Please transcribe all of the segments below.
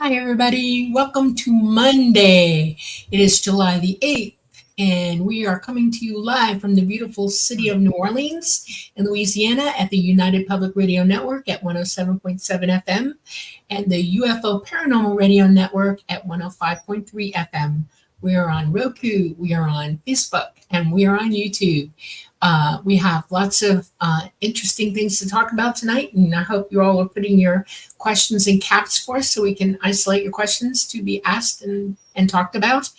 Hi, everybody. Welcome to Monday. It is July the 8th, and we are coming to you live from the beautiful city of New Orleans in Louisiana at the United Public Radio Network at 107.7 FM and the UFO Paranormal Radio Network at 105.3 FM. We are on Roku, we are on Facebook, and we are on YouTube. We have lots of interesting things to talk about tonight, and I hope you all are putting your questions in caps for us so we can isolate your questions to be asked and talked about.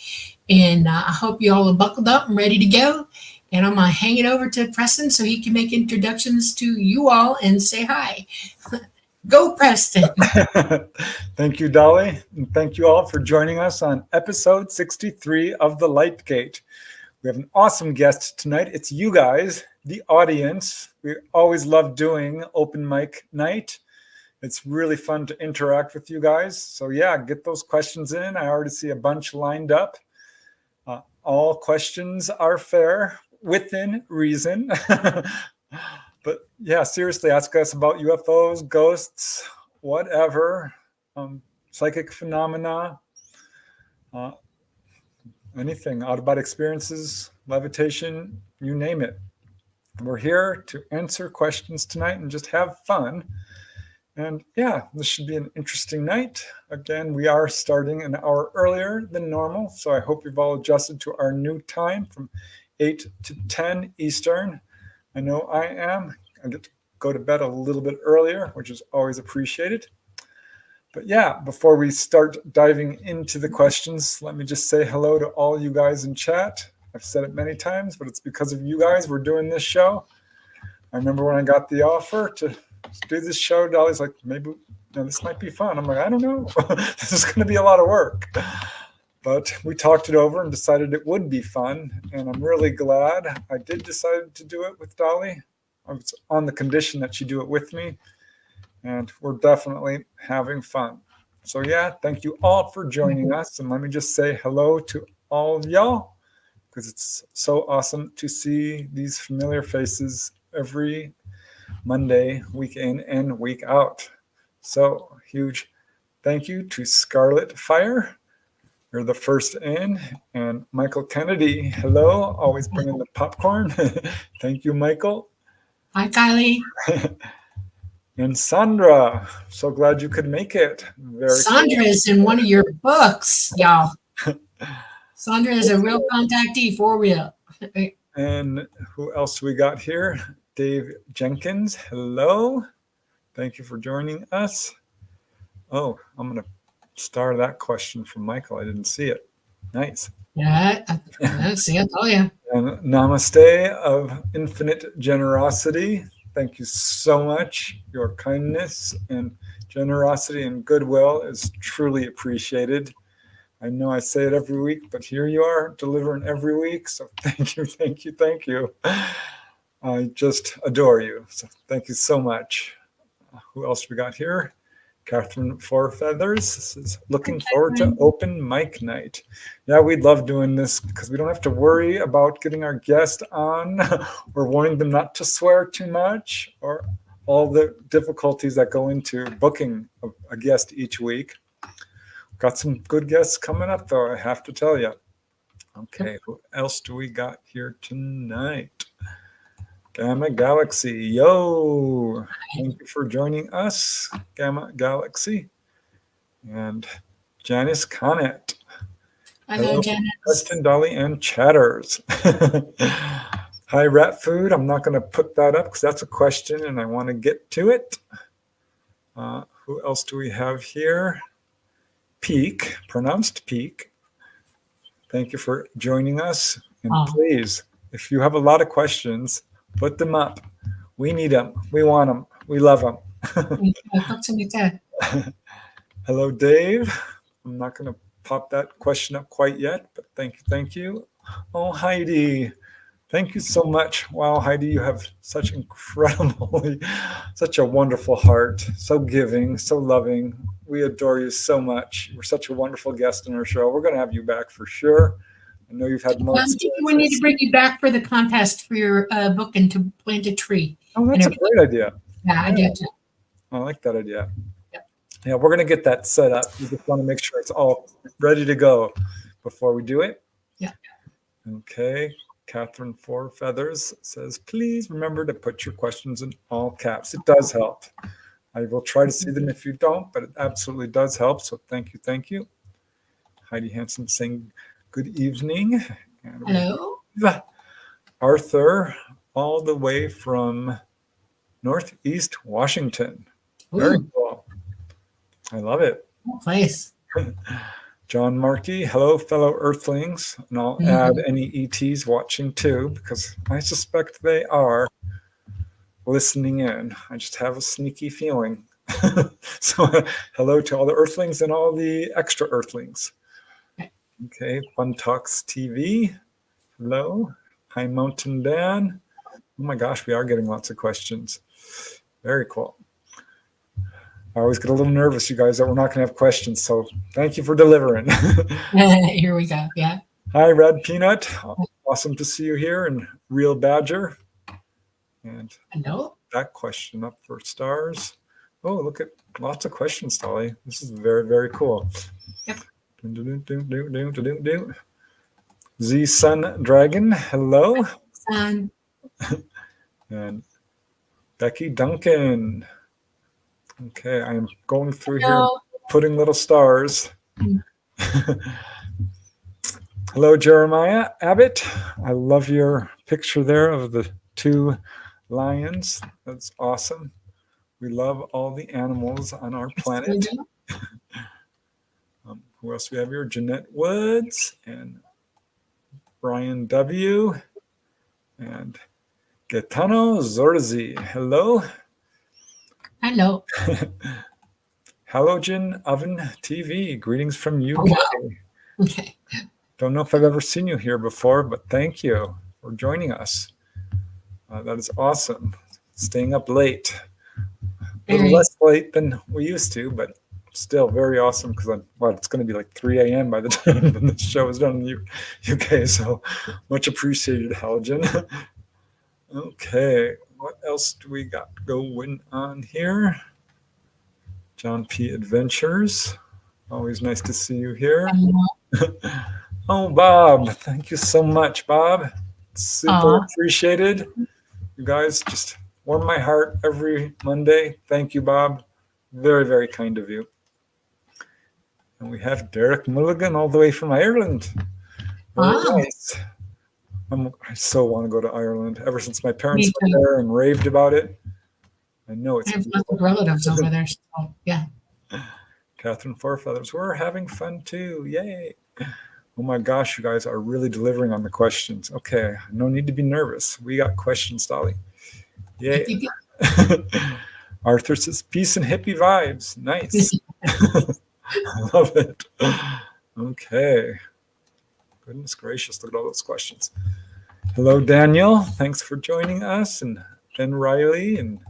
And I hope you all are buckled up and ready to go. And I'm going to hang it over to Preston so he can make introductions to you all and say hi. Go, Preston. Thank you, Dolly. And thank you all for joining us on episode 63 of The Light Gate. We have an awesome guest tonight. It's you guys, the audience. We always love doing open mic night. It's really fun to interact with you guys. So yeah, get those questions in. I already see a bunch lined up. All questions are fair, within reason. But yeah, seriously, ask us about UFOs, ghosts, whatever, psychic phenomena, anything, out-of-body experiences, levitation, you name it. We're here to answer questions tonight and just have fun. And yeah, this should be an interesting night. Again, we are starting an hour earlier than normal, so I hope you've all adjusted to our new time from 8 to 10 Eastern. I know I am. I get to go to bed a little bit earlier, which is always appreciated. But yeah, before we start diving into the questions, let me just say hello to all you guys in chat. I've said it many times, but it's because of you guys we're doing this show. I remember when I got the offer to do this show, Dolly's like, maybe this might be fun. I'm like, I don't know. This is going to be a lot of work. But we talked it over and decided it would be fun. And I'm really glad I did decide to do it with Dolly. I was on the condition that she do it with me. And we're definitely having fun. So yeah, thank you all for joining us. And let me just say hello to all of y'all, because it's so awesome to see these familiar faces every Monday, week in and week out. So huge thank you to Scarlet Fire. You're the first in. And Michael Kennedy, hello, always bringing the popcorn. Thank you, Michael. Hi, Kylie. And Sandra, so glad you could make it. Sandra cool. Is in one of your books, y'all. Sandra is a real contactee, for real. And who else we got here? Dave Jenkins, hello. Thank you for joining us. Oh, I'm going to star that question from Michael. I didn't see it. Nice. Yeah, I see it. Oh, yeah. And namaste of infinite generosity. Thank you so much. Your kindness and generosity and goodwill is truly appreciated. I know I say it every week, but here you are delivering every week. So thank you, thank you, thank you. I just adore you. So thank you so much. Who else we got here? Catherine Fourfeathers says, looking forward to open mic night. Yeah, we love doing this because we don't have to worry about getting our guest on or warning them not to swear too much or all the difficulties that go into booking a guest each week. Got some good guests coming up, though, I have to tell you. Okay, who else do we got here tonight? Gamma Galaxy, yo! Thank you for joining us, Gamma Galaxy. And Janice Connett. Hello, Janice. Preston, Dolly, and Chatters. Hi, Rat Food. I'm not going to put that up because that's a question and I want to get to it. Who else do we have here? Peak, pronounced Peak. Thank you for joining us. And please, if you have a lot of questions, put them up. We need them. We want them. We love them. Hello, Dave. I'm not going to pop that question up quite yet, but thank you. Thank you. Oh, Heidi. Thank you so much. Wow, Heidi, you have such such a wonderful heart. So giving, so loving. We adore you so much. You're such a wonderful guest on our show. We're going to have you back for sure. I know you've had more. I think we need to bring you back for the contest for your book and to plant a tree. Oh, that's a great idea. Yeah, I do too. I like that idea. Yep. Yeah, we're going to get that set up. We just want to make sure it's all ready to go before we do it. Yeah. Okay. Catherine Four Feathers says, please remember to put your questions in all caps. It does help. I will try to see them if you don't, but it absolutely does help. So thank you. Thank you. Heidi Hansen saying good evening. And Hello. Arthur, all the way from Northeast Washington. Very cool. I love it. Place. John Markey, hello, fellow Earthlings. And I'll add any ETs watching too, because I suspect they are listening in. I just have a sneaky feeling. So hello to all the Earthlings and all the extra Earthlings. Okay, Fun Talks TV. Hello. High Mountain Dan. Oh my gosh, we are getting lots of questions. Very cool. I always get a little nervous, you guys, that we're not going to have questions. So thank you for delivering. Here we go. Yeah. Hi, Red Peanut. Awesome to see you here. And Real Badger. And Hello. that question up for stars. Oh, look at lots of questions, Dolly. This is very, very cool. Yep. Z Sun Dragon. Hello. Sun. And Becky Duncan. Okay, I am going through Hello. here, putting little stars. Hello, Jeremiah Abbott. I love your picture there of the two lions. That's awesome. We love all the animals on our planet. Who else we have here? Jeanette Woods and Brian W. and Gaetano Zorzi. Hello. Hello. Halogen Oven TV. Greetings from UK. Oh, wow. Okay. Don't know if I've ever seen you here before, but thank you for joining us. That is awesome. Staying up late. A little less late than we used to, but still very awesome because it's going to be like 3 a.m. by the time the show is done in the UK. So much appreciated, Halogen. Okay, what else do we got going on here? John P. Adventures. Always nice to see you here. Oh, Bob. Thank you so much, Bob. Super appreciated. You guys just warm my heart every Monday. Thank you, Bob. Very, very kind of you. And we have Derek Mulligan all the way from Ireland. Very nice. I so want to go to Ireland. Ever since my parents went there and raved about it. I know it's. I have lots of relatives over there. So, yeah. Catherine Forefeathers, we're having fun too. Yay. Oh my gosh, you guys are really delivering on the questions. Okay, no need to be nervous. We got questions, Dolly. Yay. Arthur says, peace and hippie vibes. Nice. I love it. Okay. Goodness gracious, look at all those questions. Hello, Daniel. Thanks for joining us. And Ben Riley and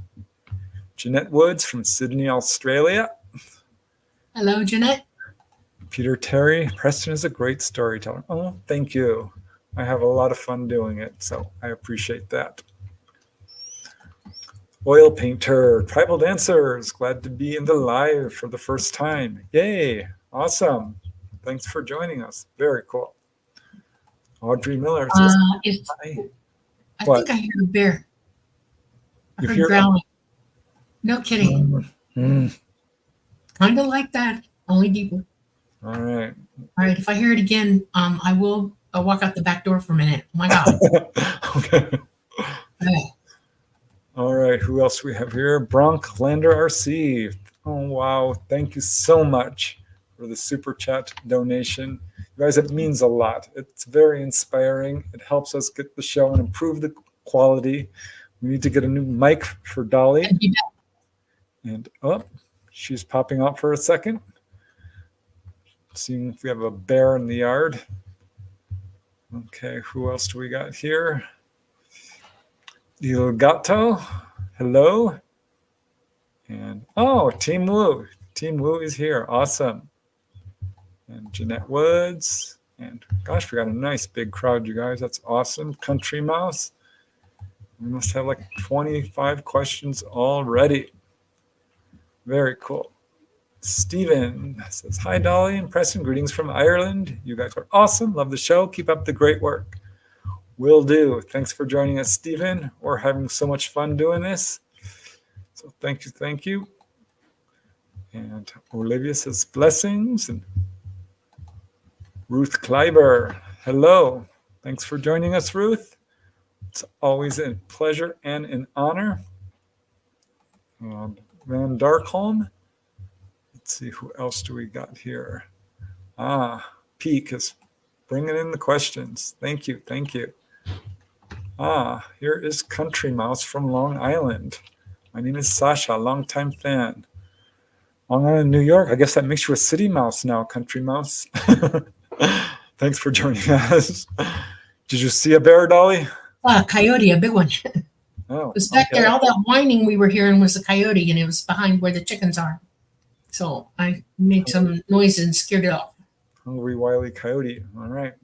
Jeanette Woods from Sydney, Australia. Hello, Jeanette. Peter Terry, Preston is a great storyteller. Oh, thank you. I have a lot of fun doing it, so I appreciate that. Oil Painter, Tribal Dancers, glad to be in the live for the first time. Yay, awesome. Thanks for joining us. Very cool. Audrey Miller says, hi. I think I hear a bear. I heard growling. No kidding. Kind of like that, only deeper. All right. All right. If I hear it again, I will walk out the back door for a minute. Oh my God. Okay. All right. Who else we have here? Bronk Lander RC. Oh, wow. Thank you so much for the super chat donation. You guys, it means a lot. It's very inspiring. It helps us get the show and improve the quality. We need to get a new mic for Dolly. And she's popping out for a second. Seeing if we have a bear in the yard. Okay, who else do we got here? Il Gato, hello. And Team Woo. Team Woo is here. Awesome. And Jeanette Woods. And gosh, we got a nice big crowd, you guys. That's awesome. Country Mouse. We must have like 25 questions already. Very cool. Stephen says, hi, Dolly and Preston. Greetings from Ireland. You guys are awesome. Love the show. Keep up the great work. Will do. Thanks for joining us, Stephen. We're having so much fun doing this. So thank you. Thank you. And Olivia says, blessings. And Ruth Kleiber, hello. Thanks for joining us, Ruth. It's always a pleasure and an honor. And Van Darkholm. Let's see, who else do we got here? Peak is bringing in the questions. Thank you. Thank you. Here is Country Mouse from Long Island. My name is Sasha, longtime fan. Long Island, New York. I guess that makes you a city mouse now, Country Mouse. Thanks for joining us. Did you see a bear, Dolly? A coyote, a big one. Oh, it was back there. All that whining we were hearing was a coyote, and it was behind where the chickens are. So I made some noise and scared it off. Hungry, wily coyote. All right.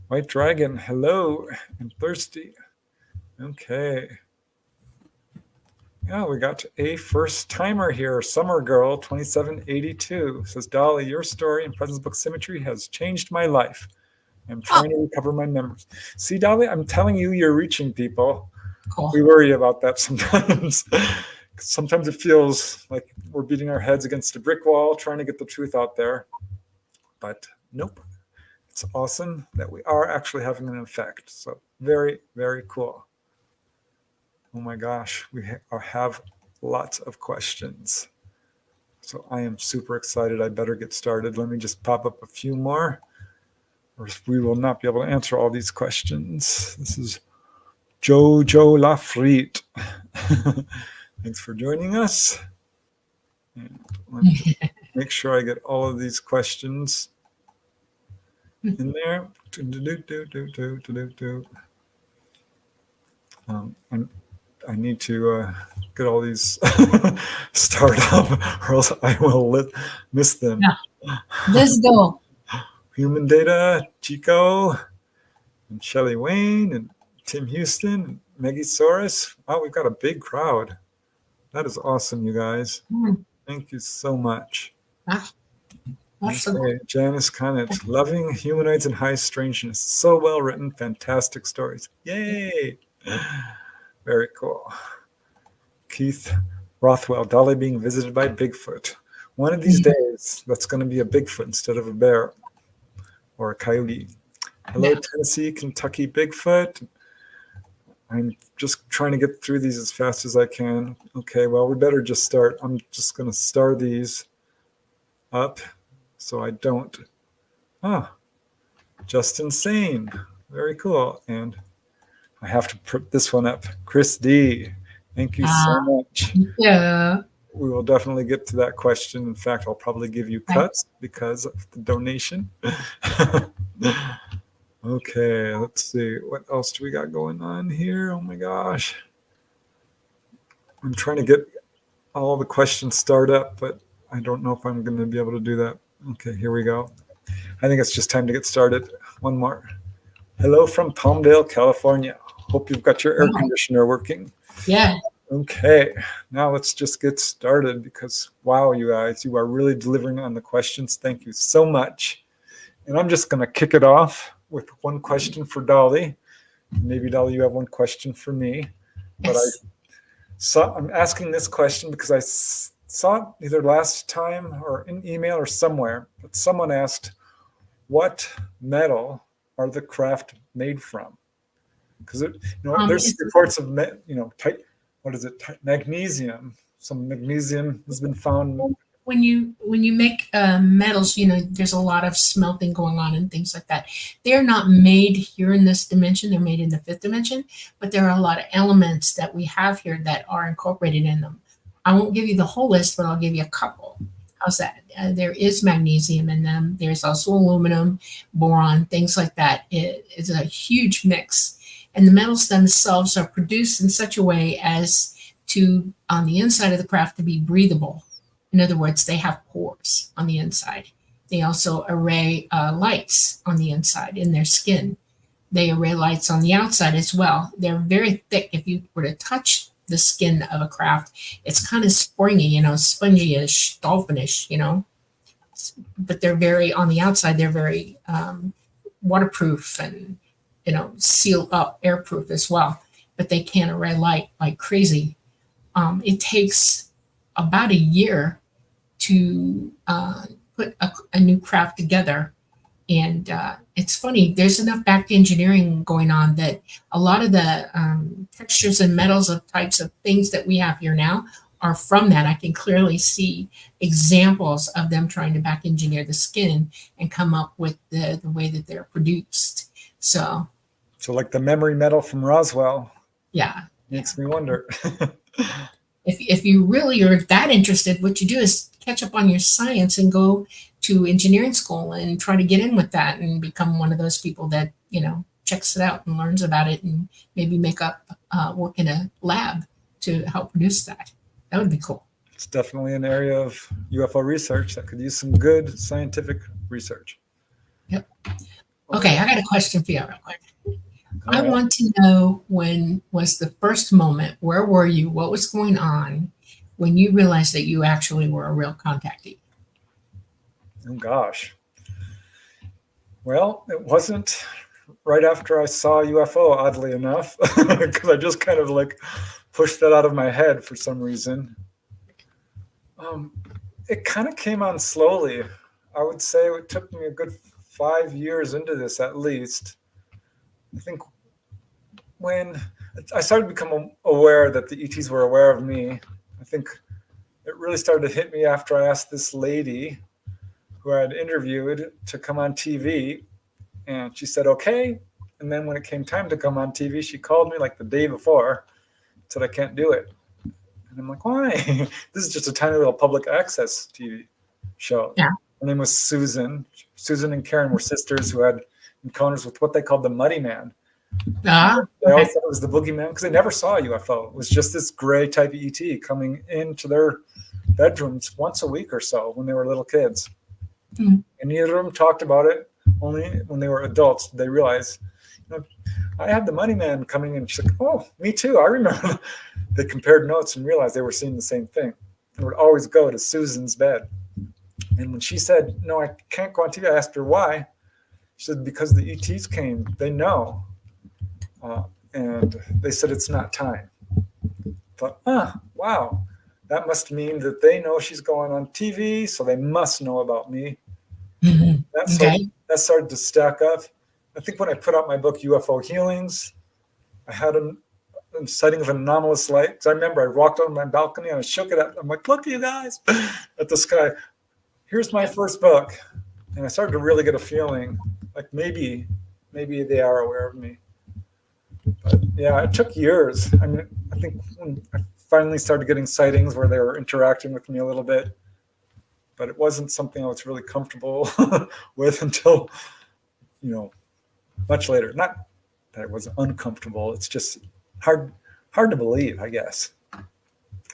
White Dragon, hello. And Thirsty. Okay. Yeah, we got a first timer here. Summer Girl 2782 says, Dolly, your story in Preston's book Symmetry has changed my life. I'm trying to recover my memories. See, Dolly, I'm telling you, you're reaching people. Cool. We worry about that sometimes. Sometimes it feels like we're beating our heads against a brick wall trying to get the truth out there. But nope. It's awesome that we are actually having an effect. So very, very cool. Oh my gosh, we have lots of questions. So I am super excited. I better get started. Let me just pop up a few more, or we will not be able to answer all these questions. This is Jojo Lafrite. Thanks for joining us. And let me make sure I get all of these questions in there. And I need to get all these start up, or else I will miss them. Yeah. Let's go. Human Data, Chico, and Shelley Wayne, and Tim Houston, and Maggie Soros. Wow, we've got a big crowd. That is awesome, you guys. Thank you so much. Awesome. Okay, Janice Conant, loving humanoids and high strangeness. So well written, fantastic stories. Yay! Very cool. Keith Rothwell, Dolly being visited by Bigfoot. One of these days, that's going to be a Bigfoot instead of a bear or a coyote. Hello, Tennessee, Kentucky Bigfoot. I'm just trying to get through these as fast as I can. Okay, well, we better just start. I'm just going to star these up so I don't. Just insane. Very cool. And I have to put this one up. Chris D. Thank you so much. Yeah. We will definitely get to that question. In fact, I'll probably give you cuts because of the donation. Okay, let's see. What else do we got going on here? Oh my gosh. I'm trying to get all the questions started up, but I don't know if I'm going to be able to do that. Okay, here we go. I think it's just time to get started. One more. Hello from Palmdale, California. Hope you've got your air conditioner working. Yeah. Okay, now let's just get started because, wow, you guys, you are really delivering on the questions. Thank you so much. And I'm just going to kick it off with one question for Dolly. Maybe, Dolly, you have one question for me. Yes. But I'm asking this question because I saw it either last time or in email or somewhere, but someone asked, what metal are the craft made from? Because there's reports of magnesium. Some magnesium has been found. When you make metals, there's a lot of smelting going on and things like that. They're not made here in this dimension. They're made in the fifth dimension, but there are a lot of elements that we have here that are incorporated in them. I won't give you the whole list, but I'll give you a couple. How's that? There is magnesium in them. There's also aluminum, boron, things like that. It is a huge mix. And the metals themselves are produced in such a way as to, on the inside of the craft, to be breathable. In other words, they have pores on the inside. They also array lights on the inside in their skin. They array lights on the outside as well. They're very thick. If you were to touch the skin of a craft. It's kind of springy, spongy-ish, dolphinish, but they're very, on the outside, they're very waterproof and, seal up, airproof as well. But they can array light like crazy. It takes about a year to put a new craft together. And it's funny, there's enough back engineering going on that a lot of the textures and metals of types of things that we have here now are from that. I can clearly see examples of them trying to back engineer the skin and come up with the way that they're produced. So like the memory metal from Roswell. Yeah. Makes me wonder. If you really are that interested, what you do is catch up on your science and go to engineering school and try to get in with that and become one of those people that, checks it out and learns about it and maybe make up work in a lab to help produce that. That would be cool. It's definitely an area of UFO research that could use some good scientific research. Yep. Okay, I got a question for you real quick. All I right. want to know, when was the first moment, where were you, what was going on when you realized that you actually were a real contactee? Oh gosh. Well, it wasn't right after I saw a UFO, oddly enough, because I just kind of like pushed that out of my head for some reason. It kind of came on slowly. I would say it took me a good 5 years into this at least. I think when I started to become aware that the ETs were aware of me, I think it really started to hit me after I asked this lady who I had interviewed to come on TV, and she said, okay. And then when it came time to come on TV, she called me like the day before, said I can't do it. And I'm like, why? This is just a tiny little public access TV show. Yeah. Her name was Susan. Susan and Karen were sisters who had encounters with what they called the Muddy Man. They always thought it was the boogeyman because they never saw a UFO. It was just this gray type of ET coming into their bedrooms once a week or so when they were little kids. Mm-hmm. And neither of them talked about it. Only when they were adults did they realize, I had the Money Man coming in. She's like, oh, me too. I remember. They compared notes and realized they were seeing the same thing. And would always go to Susan's bed. And when she said, no, I can't go on TV, I asked her why. She said, because the ETs came. They know. And they said, it's not time. I thought, wow. That must mean that they know she's going on TV, so they must know about me. Mm-hmm. That started to stack up. I think when I put out my book, UFO Healings, I had a sighting of an anomalous light. Because I remember I walked on my balcony and I shook it up. I'm like, look, you guys, at the sky. Here's my first book. And I started to really get a feeling like maybe they are aware of me. But yeah, it took years. I mean, I think when I finally started getting sightings where they were interacting with me a little bit, but it wasn't something I was really comfortable with until, much later. Not that it was uncomfortable. It's just hard to believe, I guess.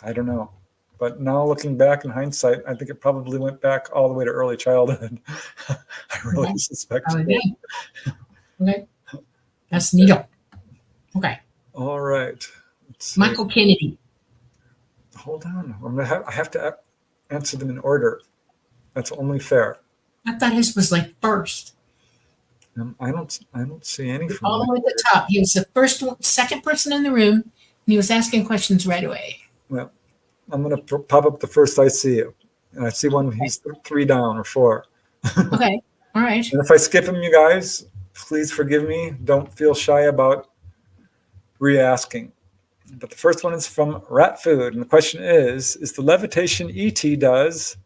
I don't know. But now looking back in hindsight, I think it probably went back all the way to early childhood. I really suspect. Okay. That's neat. Okay. All right. Michael Kennedy. Hold on. I have to answer them in order. That's only fair. I thought his was like first. I don't see any from all the way at the top. He was the second person in the room, and he was asking questions right away. Well, I'm going to pop up the first I see you. And I see one, he's 3 down or 4. Okay. All right. And if I skip him, you guys, please forgive me. Don't feel shy about re-asking. But the first one is from Rat Food. And the question is the levitation ET does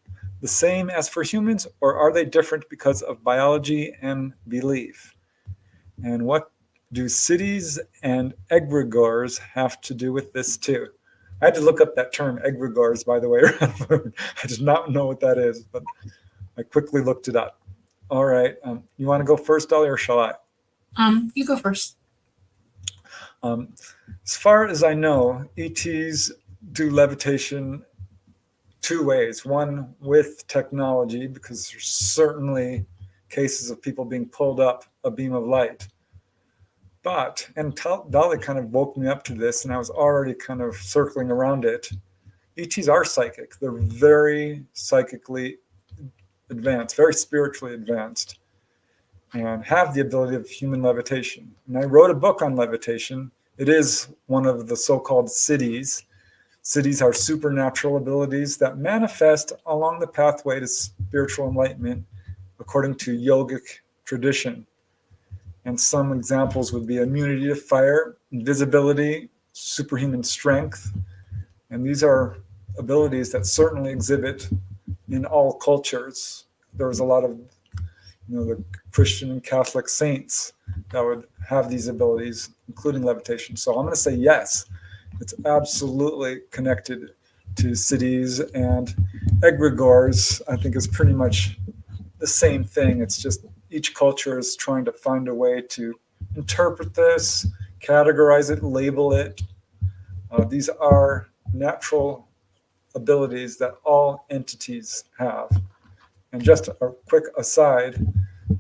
the same as for humans, or are they different because of biology and belief? And what do cities and egregores have to do with this too? I had to look up that term, egregores, by the way. I did not know what that is, but I quickly looked it up. All right. You want to go first, Dolly, or shall I? You go first. As far as I know, ETs do levitation 2 ways. One, with technology, because there's certainly cases of people being pulled up a beam of light. Dolly kind of woke me up to this, and I was already kind of circling around it. ETs are psychic. They're very psychically advanced, very spiritually advanced, and have the ability of human levitation. And I wrote a book on levitation. It is one of the so-called siddhis. Siddhis are supernatural abilities that manifest along the pathway to spiritual enlightenment according to yogic tradition. And some examples would be immunity to fire, invisibility, superhuman strength. And these are abilities that certainly exhibit in all cultures. There was a lot of, the Christian and Catholic saints that would have these abilities, including levitation. So I'm going to say yes, it's absolutely connected to siddhis, and egregores, I think, is pretty much the same thing. It's just each culture is trying to find a way to interpret this, categorize it, label it. These are natural abilities that all entities have. And just a quick aside,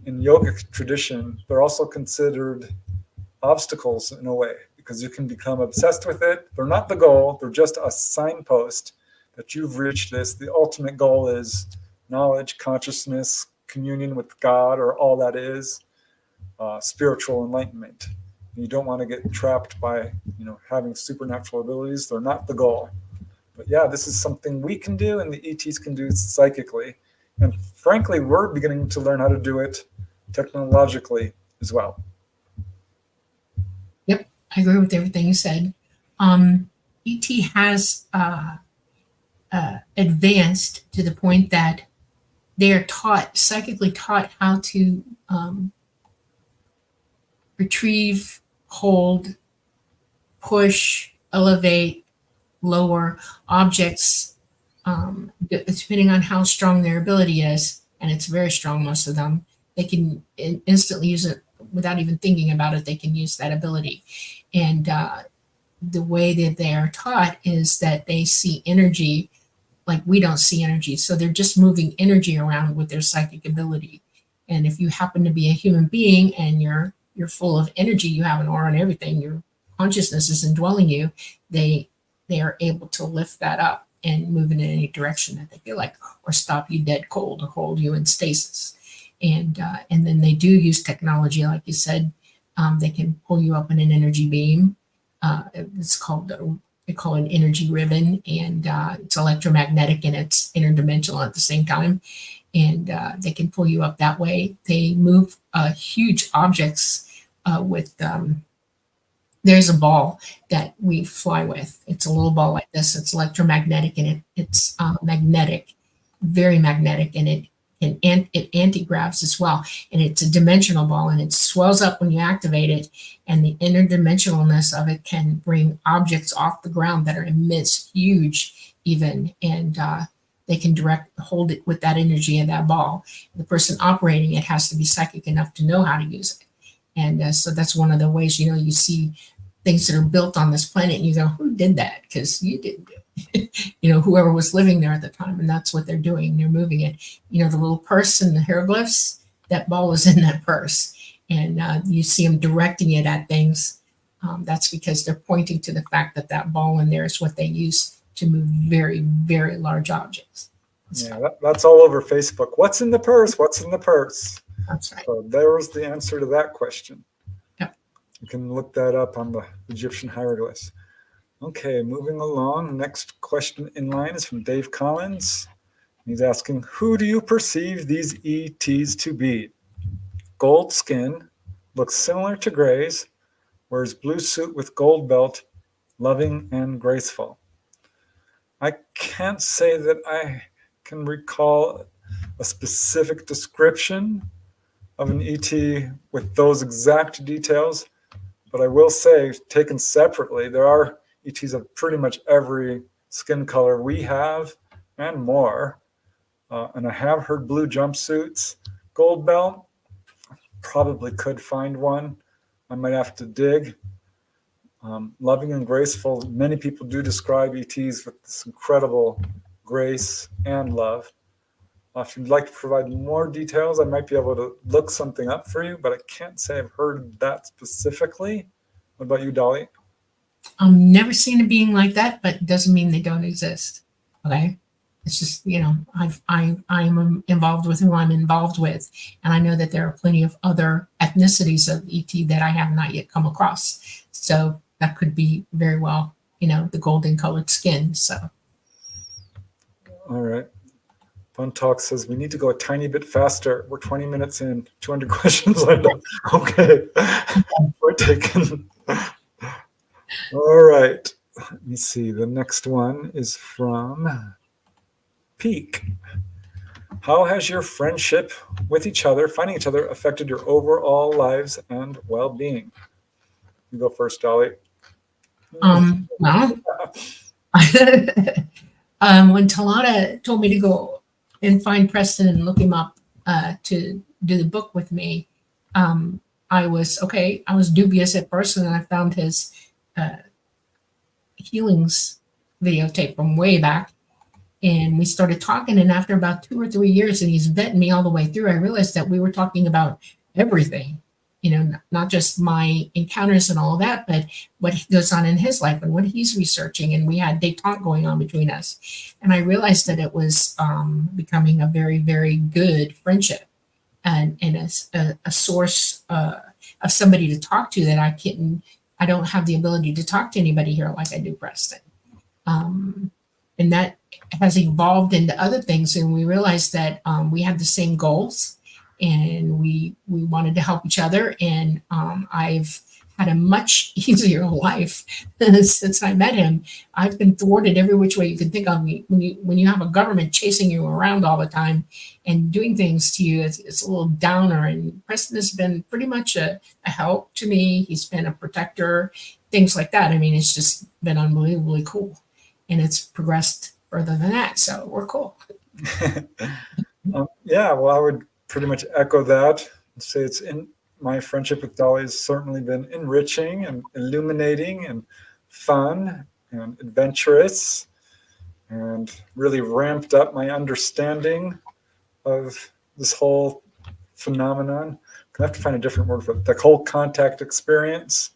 in yogic tradition, they're also considered obstacles in a way, because you can become obsessed with it. They're not the goal, they're just a signpost that you've reached this. The ultimate goal is knowledge, consciousness, communion with God, or all that is, spiritual enlightenment. You don't want to get trapped by, having supernatural abilities. They're not the goal. But yeah, this is something we can do, and the ETs can do psychically. And frankly, we're beginning to learn how to do it technologically as well. Yep, I agree with everything you said. ET has advanced to the point that they are psychically taught how to retrieve, hold, push, elevate, lower objects, depending on how strong their ability is. And it's very strong, most of them. They can instantly use it without even thinking about it. They can use that ability. And the way that they are taught is that they see energy like we don't see energy. So they're just moving energy around with their psychic ability. And if you happen to be a human being and you're full of energy, you have an aura and everything, your consciousness is indwelling you, they are able to lift that up and move in any direction that they feel like, or stop you dead cold, or hold you in stasis. And then they do use technology, like you said. They can pull you up in an energy beam. It's called, they call it an energy ribbon, and it's electromagnetic and it's interdimensional at the same time. And they can pull you up that way. They move huge objects with, there's a ball that we fly with. It's a little ball like this. It's electromagnetic, and it's magnetic, very magnetic, and it anti-gravs as well. And it's a dimensional ball, and it swells up when you activate it. And the interdimensionalness of it can bring objects off the ground that are immense, huge even, and they can hold it with that energy of that ball. The person operating it has to be psychic enough to know how to use it. And so that's one of the ways, you see things that are built on this planet, and you go, who did that? Because you didn't do it. Whoever was living there at the time, and that's what they're doing. They're moving it. The little purse and the hieroglyphs, that ball is in that purse. And you see them directing it at things. That's because they're pointing to the fact that that ball in there is what they use to move very, very large objects. Yeah, that's all over Facebook. What's in the purse? What's in the purse? That's right. So there's the answer to that question. Yep. You can look that up on the Egyptian hieroglyphs. Okay, moving along. Next question in line is from Dave Collins. He's asking, who do you perceive these ETs to be? Gold skin, looks similar to Gray's, wears blue suit with gold belt, loving and graceful. I can't say that I can recall a specific description of an ET with those exact details, but I will say, taken separately, there are ETs of pretty much every skin color we have and more. And I have heard blue jumpsuits. Gold belt, probably could find one. I might have to dig. Loving and graceful, many people do describe ETs with this incredible grace and love. If you'd like to provide more details, I might be able to look something up for you, but I can't say I've heard that specifically. What about you, Dolly? I've never seen a being like that, but it doesn't mean they don't exist. Okay. It's just, I am involved with who I'm involved with. And I know that there are plenty of other ethnicities of ET that I have not yet come across. So that could be very well, the golden colored skin. So. All right. Fun Talk says we need to go a tiny bit faster. We're 20 minutes in, 200 questions lined up. Okay. We're taking. All right. Let me see. The next one is from Peak. How has your friendship with each other, finding each other, affected your overall lives and well-being? You go first, Dolly. Well, when Talata told me to go and find Preston and look him up to do the book with me, I was dubious at first, and then I found his healings videotape from way back, and we started talking, and after about 2 or 3 years, and he's vetting me all the way through, I realized that we were talking about everything, not just my encounters and all of that, but what goes on in his life and what he's researching. And we had detente going on between us. And I realized that it was becoming a very, very good friendship and a source of somebody to talk to that I don't have the ability to talk to anybody here like I do Preston. And that has evolved into other things. And we realized that we had the same goals, and we wanted to help each other. And I've had a much easier life since I met him. I've been thwarted every which way you can think of me. When you have a government chasing you around all the time and doing things to you, it's a little downer. And Preston has been pretty much a help to me. He's been a protector, things like that. I mean, it's just been unbelievably cool, and it's progressed further than that. So we're cool. Yeah, well, I would pretty much echo that and say my friendship with Dolly has certainly been enriching and illuminating and fun and adventurous, and really ramped up my understanding of this whole phenomenon. I have to find a different word for it. The whole contact experience.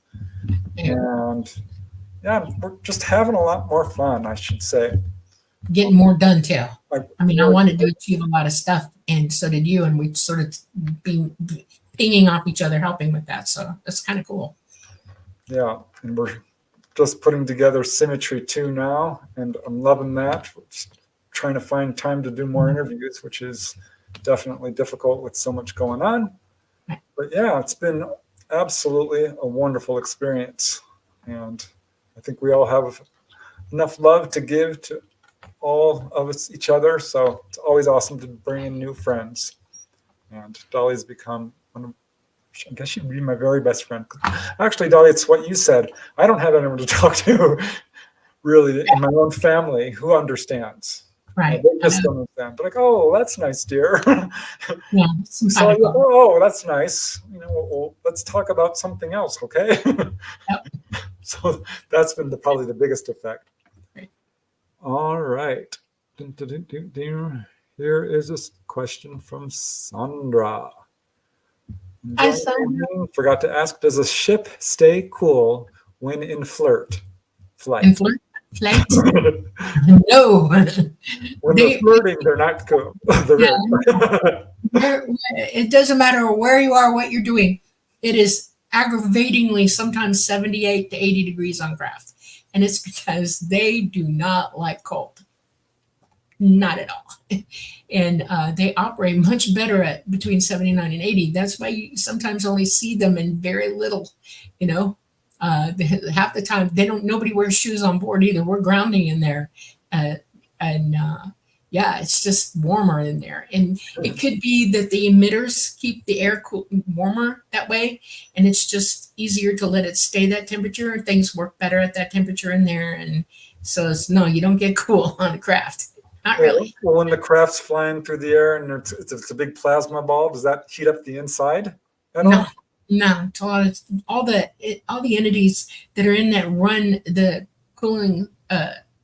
And yeah, we're just having a lot more fun, I should say. Getting more done too. I wanted to achieve a lot of stuff, and so did you, and we sort of been pinging off each other, helping with that. So that's kind of cool. Yeah, and we're just putting together Symmetry 2 now, and I'm loving that. We're just trying to find time to do more interviews, which is definitely difficult with so much going on. But yeah, it's been absolutely a wonderful experience, and I think we all have enough love to give to all of us, each other. So it's always awesome to bring in new friends. And Dolly's become I guess she'd be my very best friend. Actually, Dolly, it's what you said. I don't have anyone to talk to really in my own family who understands. Right. They just don't understand. But like, oh, that's nice, dear. Yeah. So, oh, that's nice. Well, let's talk about something else, okay? Yep. So that's been probably the biggest effect. Right. All right. Here is a question from Sandra. Hi, Sandra. Forgot to ask, does a ship stay cool when in flight? In flight? No. When they're flirting, they're not cool. It doesn't matter where you are, what you're doing. It is aggravatingly sometimes 78 to 80 degrees on craft. And it's because they do not like cold. Not at all. And they operate much better at between 79 and 80. That's why you sometimes only see them in very little, half the time nobody wears shoes on board either. We're grounding in there. Yeah, it's just warmer in there. And it could be that the emitters keep the air warmer that way. And it's just easier to let it stay that temperature. Things work better at that temperature in there. And so no, you don't get cool on a craft. Not really. Well, when the craft's flying through the air and it's a big plasma ball, does that heat up the inside at all? No. All the entities that are in that run the cooling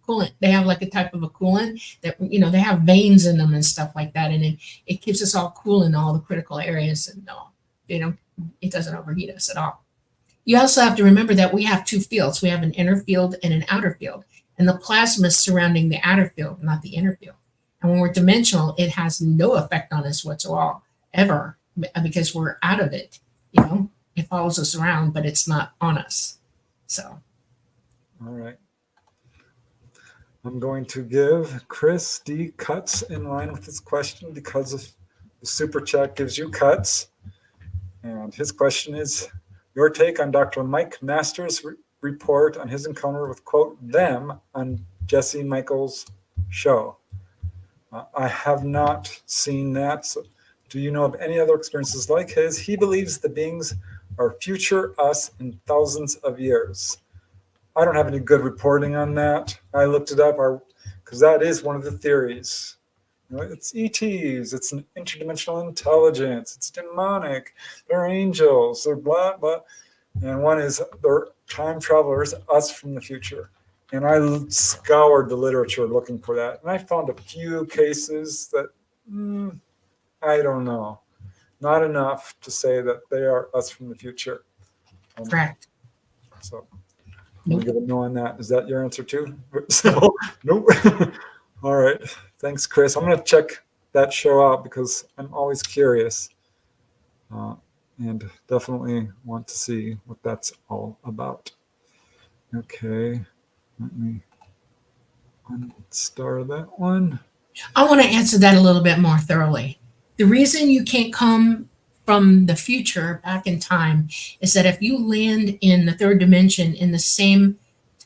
coolant. They have like a type of a coolant that, they have veins in them and stuff like that. And it keeps us all cool in all the critical areas. And no, it doesn't overheat us at all. You also have to remember that we have two fields. We have an inner field and an outer field. And the plasma is surrounding the outer field, not the inner field. And when we're dimensional, it has no effect on us whatsoever, ever, because we're out of it. It follows us around, but it's not on us. So. All right. I'm going to give Chris D cuts in line with his question because of the super chat gives you cuts. And his question is your take on Dr. Mike Masters' report on his encounter with, quote, them on Jesse Michaels' show. I have not seen that. So do you know of any other experiences like his? He believes the beings are future us in thousands of years. I don't have any good reporting on that. I looked it up because that is one of the theories. It's ETs, it's an interdimensional intelligence, it's demonic, they're angels, they're blah, blah. And one is they're time travelers, us from the future. And I scoured the literature looking for that. And I found a few cases that, I don't know. Not enough to say that they are us from the future. Correct. So Nope. I'll give a no on that. Is that your answer too? So, nope. All right. Thanks, Chris. I'm going to check that show out because I'm always curious and definitely want to see what that's all about. Okay. Let me unstar that one. I want to answer that a little bit more thoroughly. The reason you can't come from the future back in time is that if you land in the third dimension in the same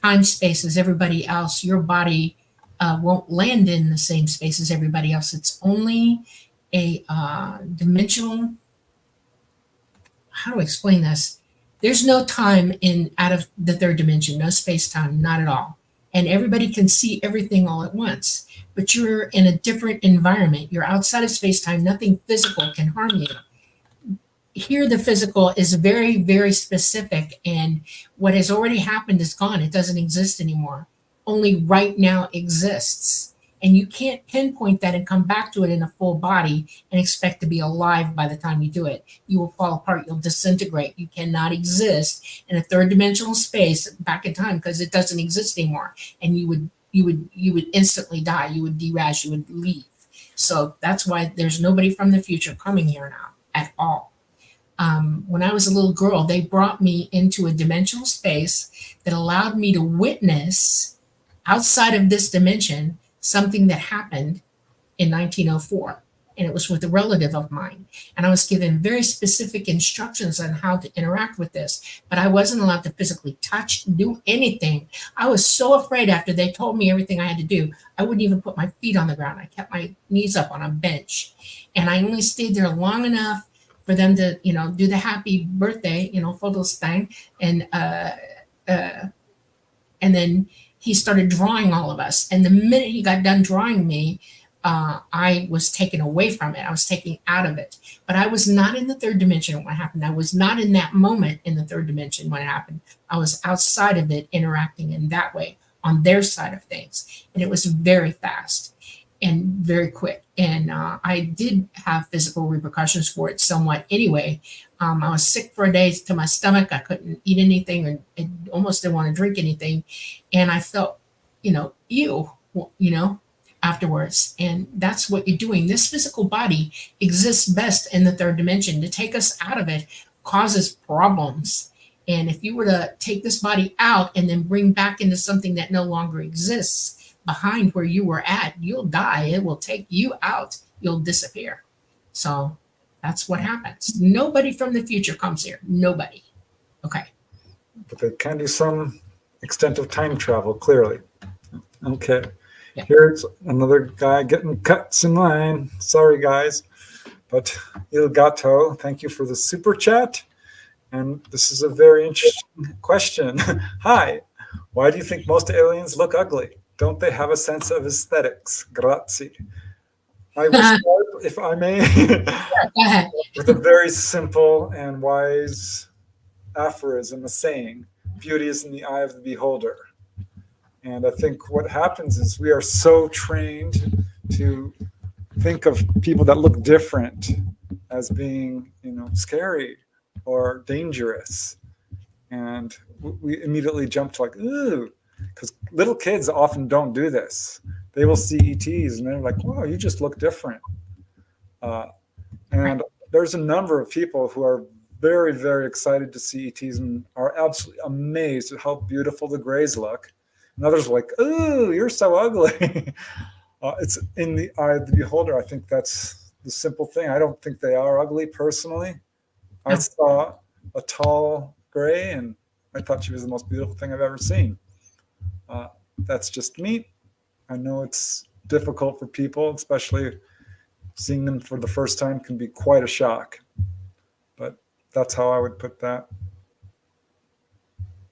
time space as everybody else, your body won't land in the same space as everybody else. It's only a dimensional. How do I explain this? There's no time out of the third dimension, no space time, not at all. And everybody can see everything all at once, but you're in a different environment. You're outside of space time. Nothing physical can harm you. Here, the physical is very, very specific, and what has already happened is gone. It doesn't exist anymore. Only right now exists. And you can't pinpoint that and come back to it in a full body and expect to be alive by the time you do it. You will fall apart. You'll disintegrate. You cannot exist in a third dimensional space back in time because it doesn't exist anymore. And you would instantly die. You would deraz. You would leave. So that's why there's nobody from the future coming here now at all. When I was a little girl, they brought me into a dimensional space that allowed me to witness outside of this dimension something that happened in 1904. And it was with a relative of mine. And I was given very specific instructions on how to interact with this. But I wasn't allowed to physically touch, do anything. I was so afraid after they told me everything I had to do. I wouldn't even put my feet on the ground. I kept my knees up on a bench. And I only stayed there long enough for them to, do the happy birthday, photos thing. And then he started drawing all of us. And the minute he got done drawing me, I was taken away from it. I was taken out of it. But I was not in the third dimension when it happened. I was not in that moment in the third dimension when it happened. I was outside of it, interacting in that way on their side of things. And it was very fast and very quick. And I did have physical repercussions for it somewhat anyway. I was sick for a day to my stomach. I couldn't eat anything and I almost didn't want to drink anything. And I felt, ew, afterwards. And that's what you're doing. This physical body exists best in the third dimension. To take us out of it causes problems. And if you were to take this body out and then bring back into something that no longer exists behind where you were at, you'll die. It will take you out. You'll disappear. So that's what happens. Nobody from the future comes here. Nobody. Okay. But they can do some extent of time travel, clearly. Okay. Yeah. Here's another guy getting cuts in line. Sorry, guys. But Il Gato, thank you for the super chat. And this is a very interesting question. Hi. Why do you think most aliens look ugly? Don't they have a sense of aesthetics? Grazie. I will start, if I may, Go ahead. with a very simple and wise aphorism, a saying: beauty is in the eye of the beholder. And I think what happens is we are so trained to think of people that look different as being, scary or dangerous. And we immediately jump to like, ooh, because little kids often don't do this. They will see ETs and they're like, wow, you just look different. And there's a number of people who are very, very excited to see ETs and are absolutely amazed at how beautiful the grays look. And others are like, ooh, you're so ugly. It's in the eye of the beholder. I think that's the simple thing. I don't think they are ugly personally. I saw a tall gray and I thought she was the most beautiful thing I've ever seen. That's just me. I know it's difficult for people, especially seeing them for the first time can be quite a shock. But that's how I would put that.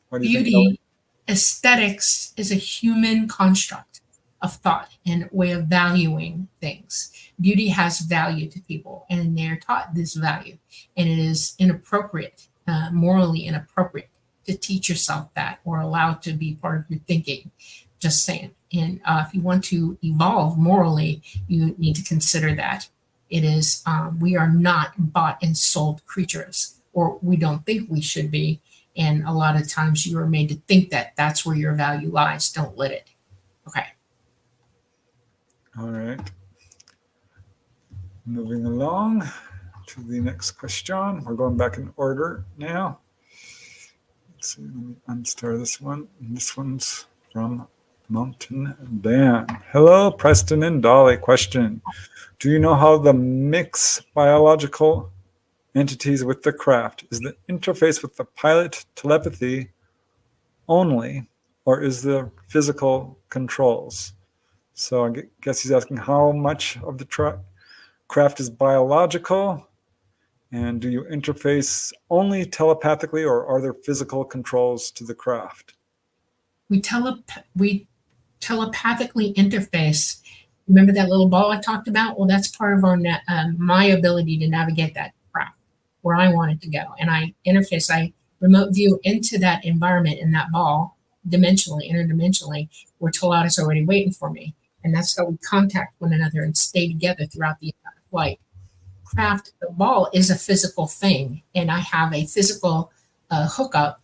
What do you think, Dolly? Beauty, aesthetics is a human construct of thought and way of valuing things. Beauty has value to people, and they're taught this value, and it is inappropriate, morally inappropriate, to teach yourself that or allow it to be part of your thinking. Just saying. And if you want to evolve morally, you need to consider that it is we are not bought and sold creatures, or we don't think we should be. And a lot of times you are made to think that that's where your value lies. Don't let it. Okay. All right. Moving along to the next question. We're going back in order now. Let's see, let me unstar this one. This one's from Mountain Dan. Hello, Preston and Dolly. Question. Do you know how the mix biological entities with the craft? Is the interface with the pilot telepathy only, or is there physical controls? So I guess he's asking how much of the craft is biological, and do you interface only telepathically, or are there physical controls to the craft? We telepathically interface. Remember that little ball I talked about? Well, that's part of our my ability to navigate that craft where I want it to go. And I interface, I remote view into that environment in that ball, dimensionally, interdimensionally, where Talata's already waiting for me. And that's how we contact one another and stay together throughout the entire flight. Craft, the ball is a physical thing, and I have a physical hookup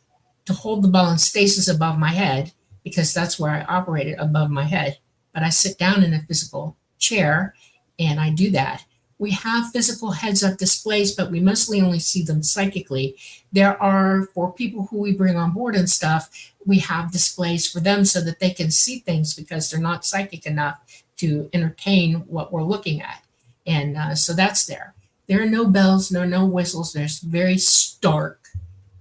to hold the ball in stasis above my head, because that's where I operate it, above my head. But I sit down in a physical chair and I do that. We have physical heads-up displays, but we mostly only see them psychically. There are, for people who we bring on board and stuff, we have displays for them so that they can see things because they're not psychic enough to entertain what we're looking at. And so that's there. There are no bells, no whistles. There's very stark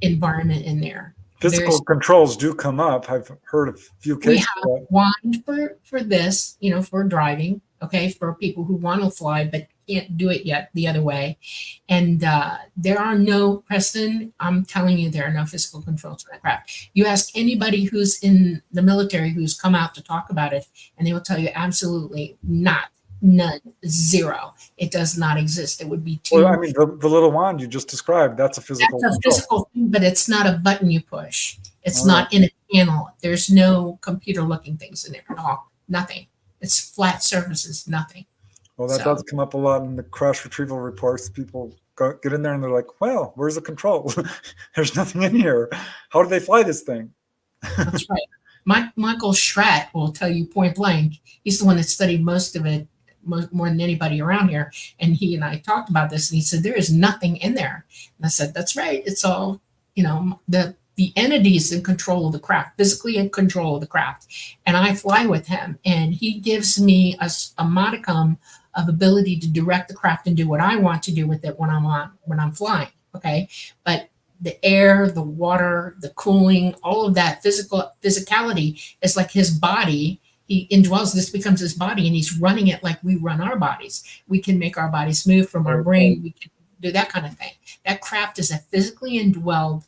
environment in there. Physical controls do come up. I've heard a few cases. We have wand for this, for driving, okay, for people who want to fly but can't do it yet the other way. And there are no, Preston, I'm telling you, there are no physical controls for that craft. You ask anybody who's in the military who's come out to talk about it, and they will tell you absolutely not. None, zero. It does not exist. It would be too. Well, I mean, the little wand you just described, that's a physical That's a control. physical thing, but it's not a button you push. It's not in a panel. There's no computer looking things in there at all. Nothing. It's flat surfaces, nothing. Well, that does come up a lot in the crash retrieval reports. People get in there and they're like, well, where's the control? There's nothing in here. How do they fly this thing? That's right. Michael Schratt will tell you point blank. He's the one that studied most of it, more than anybody around here. And he and I talked about this, and he said, there is nothing in there. And I said, that's right. It's all, the entities in control of the craft, physically in control of the craft. And I fly with him, and he gives me a modicum of ability to direct the craft and do what I want to do with it when I'm flying. Okay. But the air, the water, the cooling, all of that physicality is like his body. He indwells, this becomes his body, and he's running it like we run our bodies. We can make our bodies move from our brain. We can do that kind of thing. That craft is a physically indwelled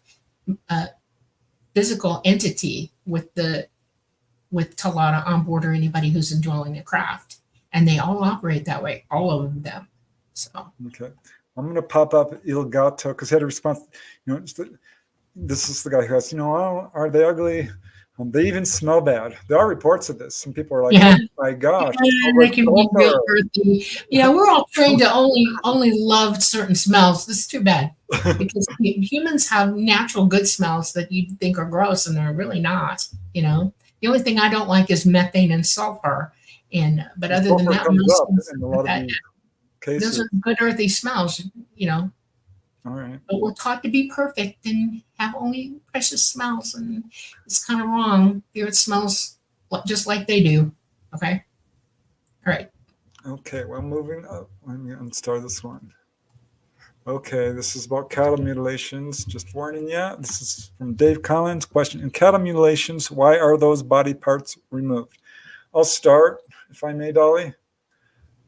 physical entity with Talata on board, or anybody who's indwelling the craft. And they all operate that way, all of them. So okay. I'm going to pop up Il Gato because he had a response. This is the guy who asked, are they ugly? They even smell bad. There are reports of this. Some people are like, Yeah. "Oh my gosh, it smells And they like can be real sulfur." earthy. Yeah, we're all trained to only love certain smells. This is too bad because humans have natural good smells that you think are gross and they're really not. You know, the only thing I don't like is methane and sulfur. And but The other than sulfur that, comes most up things in a like lot of that, these those cases. are good earthy smells. You know, All right. but we're taught to be perfect and have only precious smells, and it's kind of wrong. Here it smells just like they do. Okay, all right. Okay, well, moving up. Let me unstart this one. Okay, this is about cattle mutilations. Just warning you. This is from Dave Collins. Question: in cattle mutilations, why are those body parts removed? I'll start, if I may, Dolly,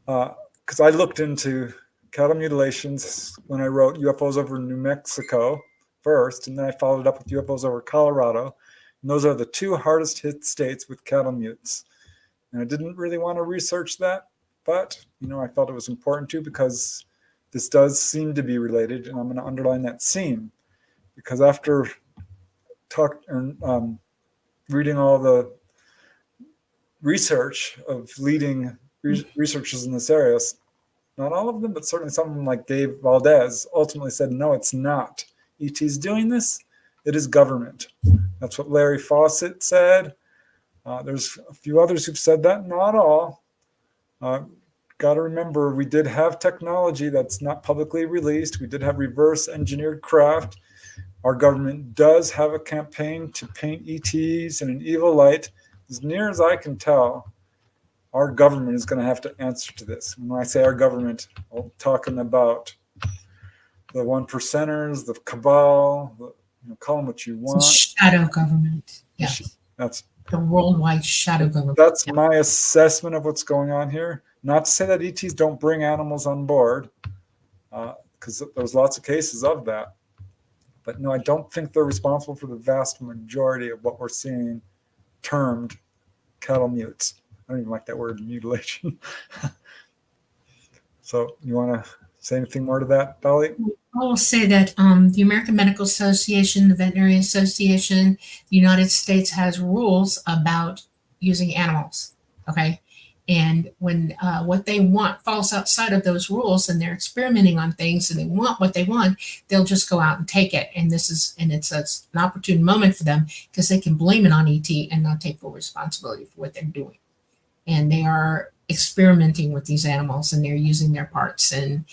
because I looked into cattle mutilations when I wrote UFOs over New Mexico first, and then I followed up with UFOs over Colorado. And those are the two hardest hit states with cattle mutes. And I didn't really want to research that, but I felt it was important to because this does seem to be related, and I'm going to underline that seem because after reading all the research of leading researchers in this area, not all of them, but certainly some of them like Dave Valdez ultimately said, no, it's not ET's doing this. It is government. That's what Larry Fawcett said. There's a few others who've said that, not all. Got to remember, we did have technology that's not publicly released. We did have reverse engineered craft. Our government does have a campaign to paint ETs in an evil light. As near as I can tell, our government is going to have to answer to this. When I say our government, I'm talking about the one percenters, the cabal, call them what you want. Shadow government. Yes. That's the worldwide shadow government. That's my assessment of what's going on here. Not to say that ETs don't bring animals on board, because there's lots of cases of that. But no, I don't think they're responsible for the vast majority of what we're seeing termed cattle mutes. I don't even like that word, mutilation. So you want to say anything more to that, Dolly? I will say that the American Medical Association, the Veterinary Association, the United States has rules about using animals. Okay. And when what they want falls outside of those rules and they're experimenting on things and they want what they want, they'll just go out and take it. And it's an opportune moment for them because they can blame it on ET and not take full responsibility for what they're doing. And they are experimenting with these animals and they're using their parts, and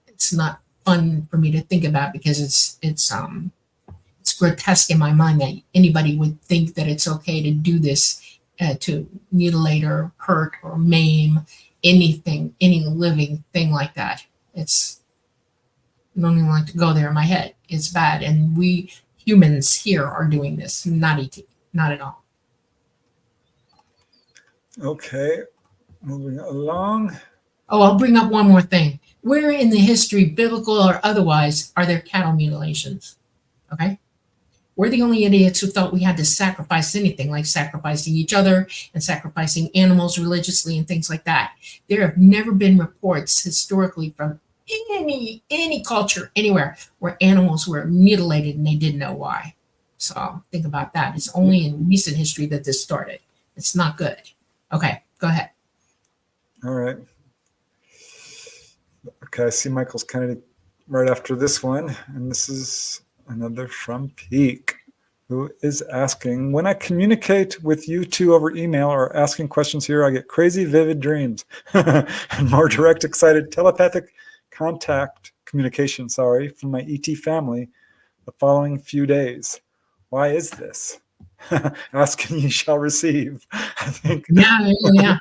it's not fun for me to think about because it's grotesque in my mind that anybody would think that it's okay to do this, to mutilate or hurt or maim anything, any living thing like that. I don't even like to go there in my head. It's bad, and we humans here are doing this, not ET, not at all. Okay, moving along. Oh, I'll bring up one more thing. Where in the history, biblical or otherwise, are there cattle mutilations? Okay? We're the only idiots who thought we had to sacrifice anything, like sacrificing each other and sacrificing animals religiously and things like that. There have never been reports historically from any culture anywhere where animals were mutilated and they didn't know why. So think about that. It's only in recent history that this started. It's not good. Okay, go ahead. All right. Okay, I see Michael's Kennedy right after this one, and this is another from Peak, who is asking, when I communicate with you two over email or asking questions here, I get crazy vivid dreams and more direct, excited telepathic contact communication, from my ET family the following few days. Why is this? Ask and you shall receive. I think. Yeah.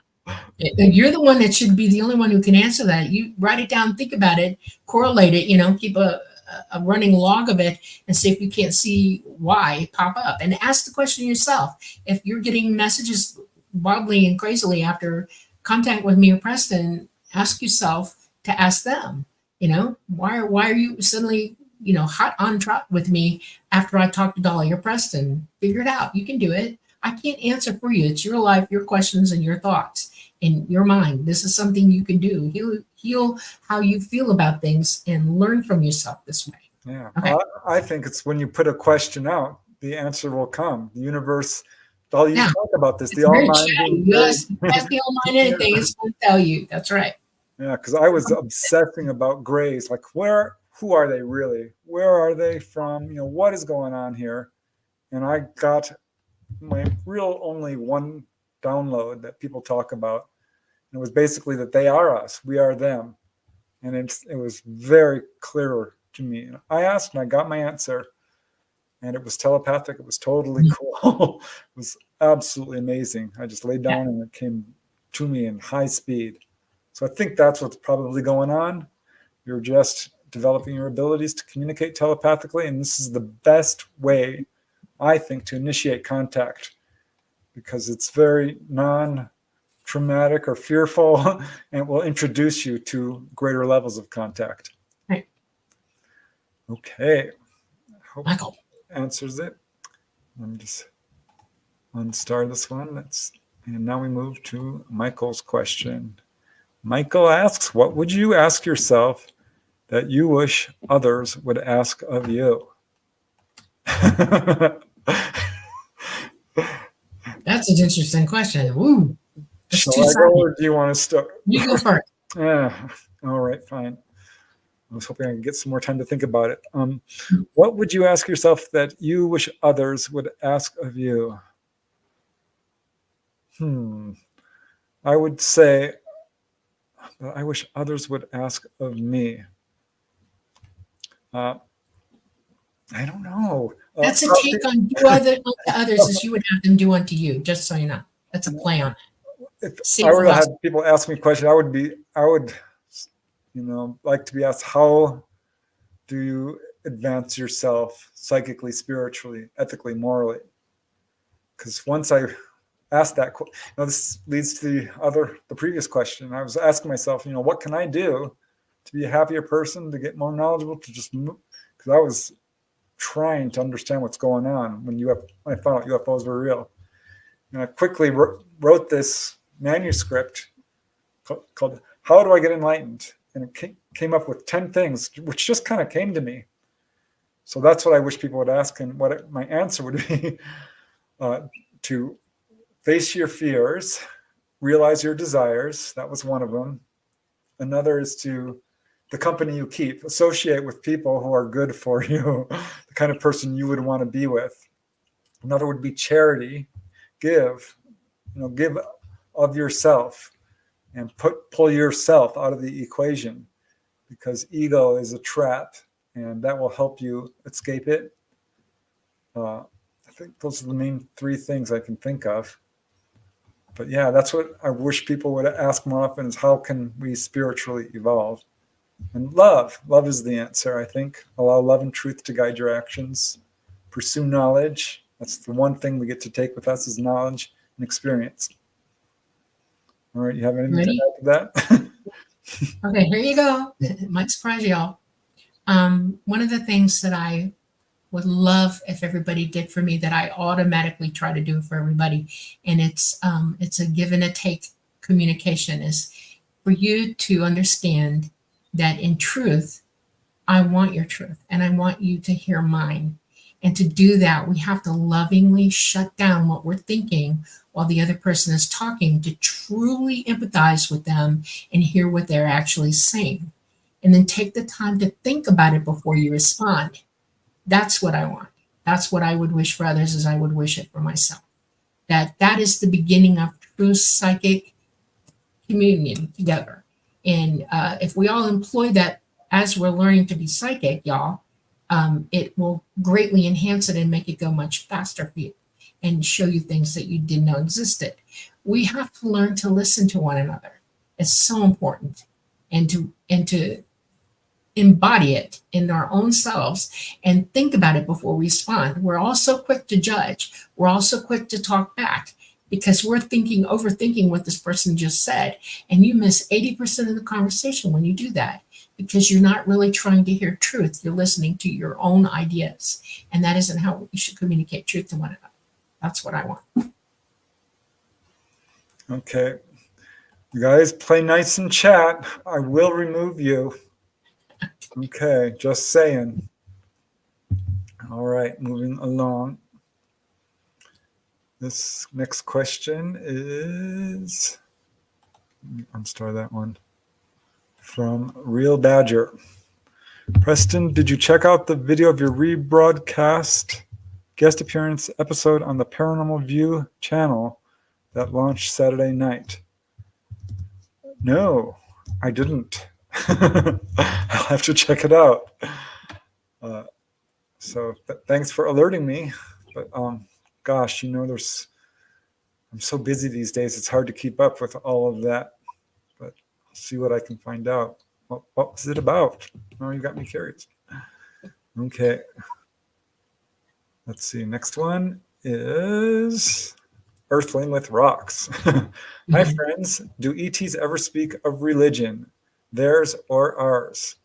You're the one that should be the only one who can answer that. You write it down, think about it, correlate it, keep a running log of it and see if you can't see why pop up, and ask the question yourself. If you're getting messages wildly and crazily after contact with me or Preston, ask yourself to ask them, why are you suddenly, hot on trot with me after I talk to Dolly or Preston? Figure it out. You can do it. I can't answer for you. It's your life, your questions, and your thoughts in your mind. This is something you can do. Heal how you feel about things and learn from yourself this way. Yeah. Okay. I think it's when you put a question out the answer will come. The universe, Dolly, you Yeah. talk about this. It's The all very mind chatty. being Yes, very ask the Almighty anything, it's going to tell you. That's right. yeah, because I was obsessing about grays. Like, who are they really? Where are they from? What is going on here? And I got my real only one download that people talk about. And it was basically that they are us, we are them. And it was very clear to me. I asked and I got my answer. And it was telepathic. It was totally cool. It was absolutely amazing. I just laid down and it came to me in high speed. So I think that's what's probably going on. You're just developing your abilities to communicate telepathically. And this is the best way, I think, to initiate contact, because it's very non-traumatic or fearful, and it will introduce you to greater levels of contact. Right. Okay. Hope Michael. answers it. Let me just unstar this one. And now we move to Michael's question. Michael asks, what would you ask yourself that you wish others would ask of you? That's an interesting question. Ooh. Shall I go, or do you want to start? You go first. Yeah. All right, fine. I was hoping I could get some more time to think about it. What would you ask yourself that you wish others would ask of you? I would say that I wish others would ask of me. I don't know. That's a take on do unto others as you would have them do unto you, just so you know. That's a play on it. If I were to have people ask me a question, I would like to be asked, how do you advance yourself psychically, spiritually, ethically, morally? Because once I asked that, this leads to the previous question. I was asking myself, what can I do to be a happier person, to get more knowledgeable, to just move? Because I was trying to understand what's going on when I found out UFOs were real. And I quickly wrote this manuscript called How Do I Get Enlightened? And it came up with 10 things, which just kind of came to me. So that's what I wish people would ask. And what my answer would be to face your fears, realize your desires. That was one of them. Another is to the company you keep, associate with people who are good for you, the kind of person you would want to be with. Another would be charity. Give of yourself and pull yourself out of the equation, because ego is a trap and that will help you escape it. I think those are the main 3 things I can think of. But yeah, that's what I wish people would ask more often, is how can we spiritually evolve? And love is the answer, I think. Allow love and truth to guide your actions. Pursue knowledge. That's the one thing we get to take with us, is knowledge and experience. All right, you have anything to add to that? Okay, here you go. It might surprise y'all. One of the things that I would love if everybody did for me, that I automatically try to do for everybody, and it's a give and a take communication, is for you to understand that in truth, I want your truth and I want you to hear mine. And to do that, we have to lovingly shut down what we're thinking while the other person is talking, to truly empathize with them and hear what they're actually saying. And then take the time to think about it before you respond. That's what I want. That's what I would wish for others, as I would wish it for myself. That is the beginning of true psychic communion together. And if we all employ that as we're learning to be psychic, y'all, it will greatly enhance it and make it go much faster for you and show you things that you didn't know existed. We have to learn to listen to one another. It's so important, and to embody it in our own selves and think about it before we respond. We're also quick to judge. We're also quick to talk back, because we're overthinking what this person just said. And you miss 80% of the conversation when you do that, because you're not really trying to hear truth. You're listening to your own ideas. And that isn't how we should communicate truth to one another. That's what I want. Okay. You guys play nice in chat. I will remove you. Okay, just saying. All right, moving along. This next question is, unstar that one, from Real Badger. Preston, did you check out the video of your rebroadcast guest appearance episode on the Paranormal View channel that launched Saturday night? No, I didn't. I'll have to check it out. So thanks for alerting me. But gosh, I'm so busy these days. It's hard to keep up with all of that. But I'll see what I can find out. What was it about? Oh, you got me curious. Okay. Let's see. Next one is Earthling with Rocks. Hi, friends. Do ETs ever speak of religion, theirs or ours?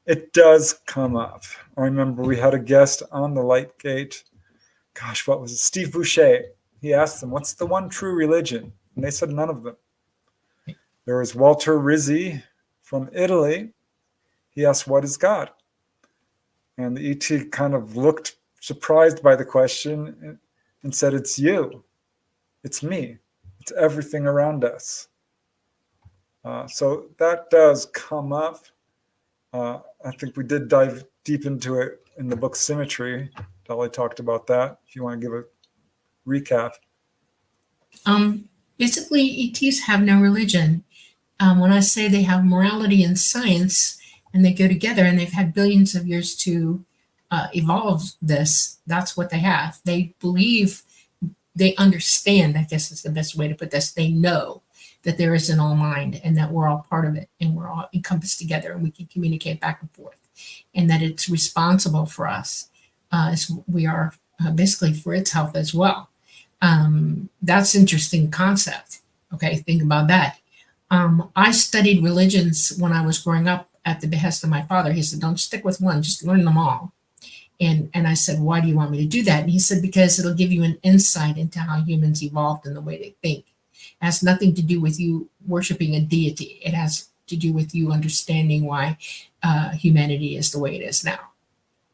It does come up. I remember we had a guest on the Light Gate. Gosh, what was it? Steve Boucher. He asked them, what's the one true religion? And they said none of them. There was Walter Rizzi from Italy. He asked, what is God? And the ET kind of looked surprised by the question and said, it's you. It's me. It's everything around us. So that does come up. I think we did dive deep into it in the book Symmetry. Dolly talked about that. If you want to give a recap. Basically, ETs have no religion. When I say they have morality and science, and they go together, and they've had billions of years to evolve this, that's what they have. They believe, they understand, I guess is the best way to put this. They know that there is an all mind and that we're all part of it and we're all encompassed together and we can communicate back and forth and that it's responsible for us as we are basically for its health as well. That's interesting concept. Okay, think about that. I studied religions when I was growing up at the behest of my father. He said, don't stick with one, just learn them all. And I said, why do you want me to do that? And he said, because it'll give you an insight into how humans evolved and the way they think. It has nothing to do with you worshiping a deity. It has to do with you understanding why humanity is the way it is now.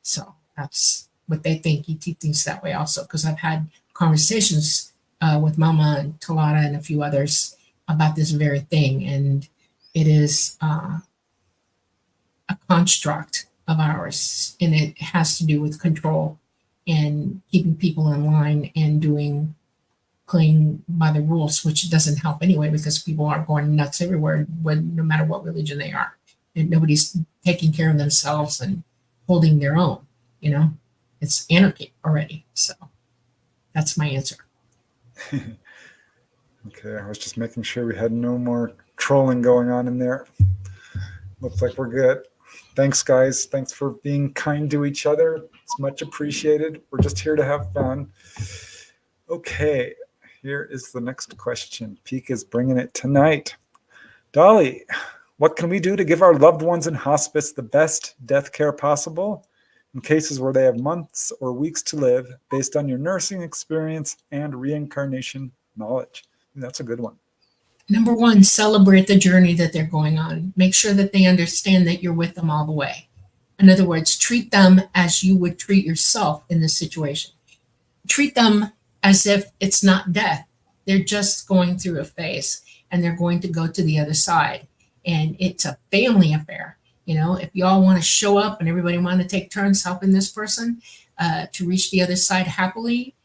So that's what they think. ET thinks that way also, because I've had conversations with Mama and Talata and a few others about this very thing. And it is a construct of ours, and it has to do with control and keeping people in line and playing by the rules, which doesn't help anyway because people are going nuts everywhere, no matter what religion they are, and nobody's taking care of themselves and holding their own. It's anarchy already. So that's my answer. Okay, I was just making sure we had no more trolling going on in there. Looks like we're good. Thanks, guys. Thanks for being kind to each other. It's much appreciated. We're just here to have fun. Okay, here is the next question. Peak is bringing it tonight. Dolly, what can we do to give our loved ones in hospice the best death care possible in cases where they have months or weeks to live based on your nursing experience and reincarnation knowledge? That's a good one. Number one, celebrate the journey that they're going on. Make sure that they understand that you're with them all the way. In other words, treat them as you would treat yourself in this situation. Treat them as if it's not death. They're just going through a phase and they're going to go to the other side. And it's a family affair. If you all want to show up and everybody want to take turns helping this person to reach the other side happily,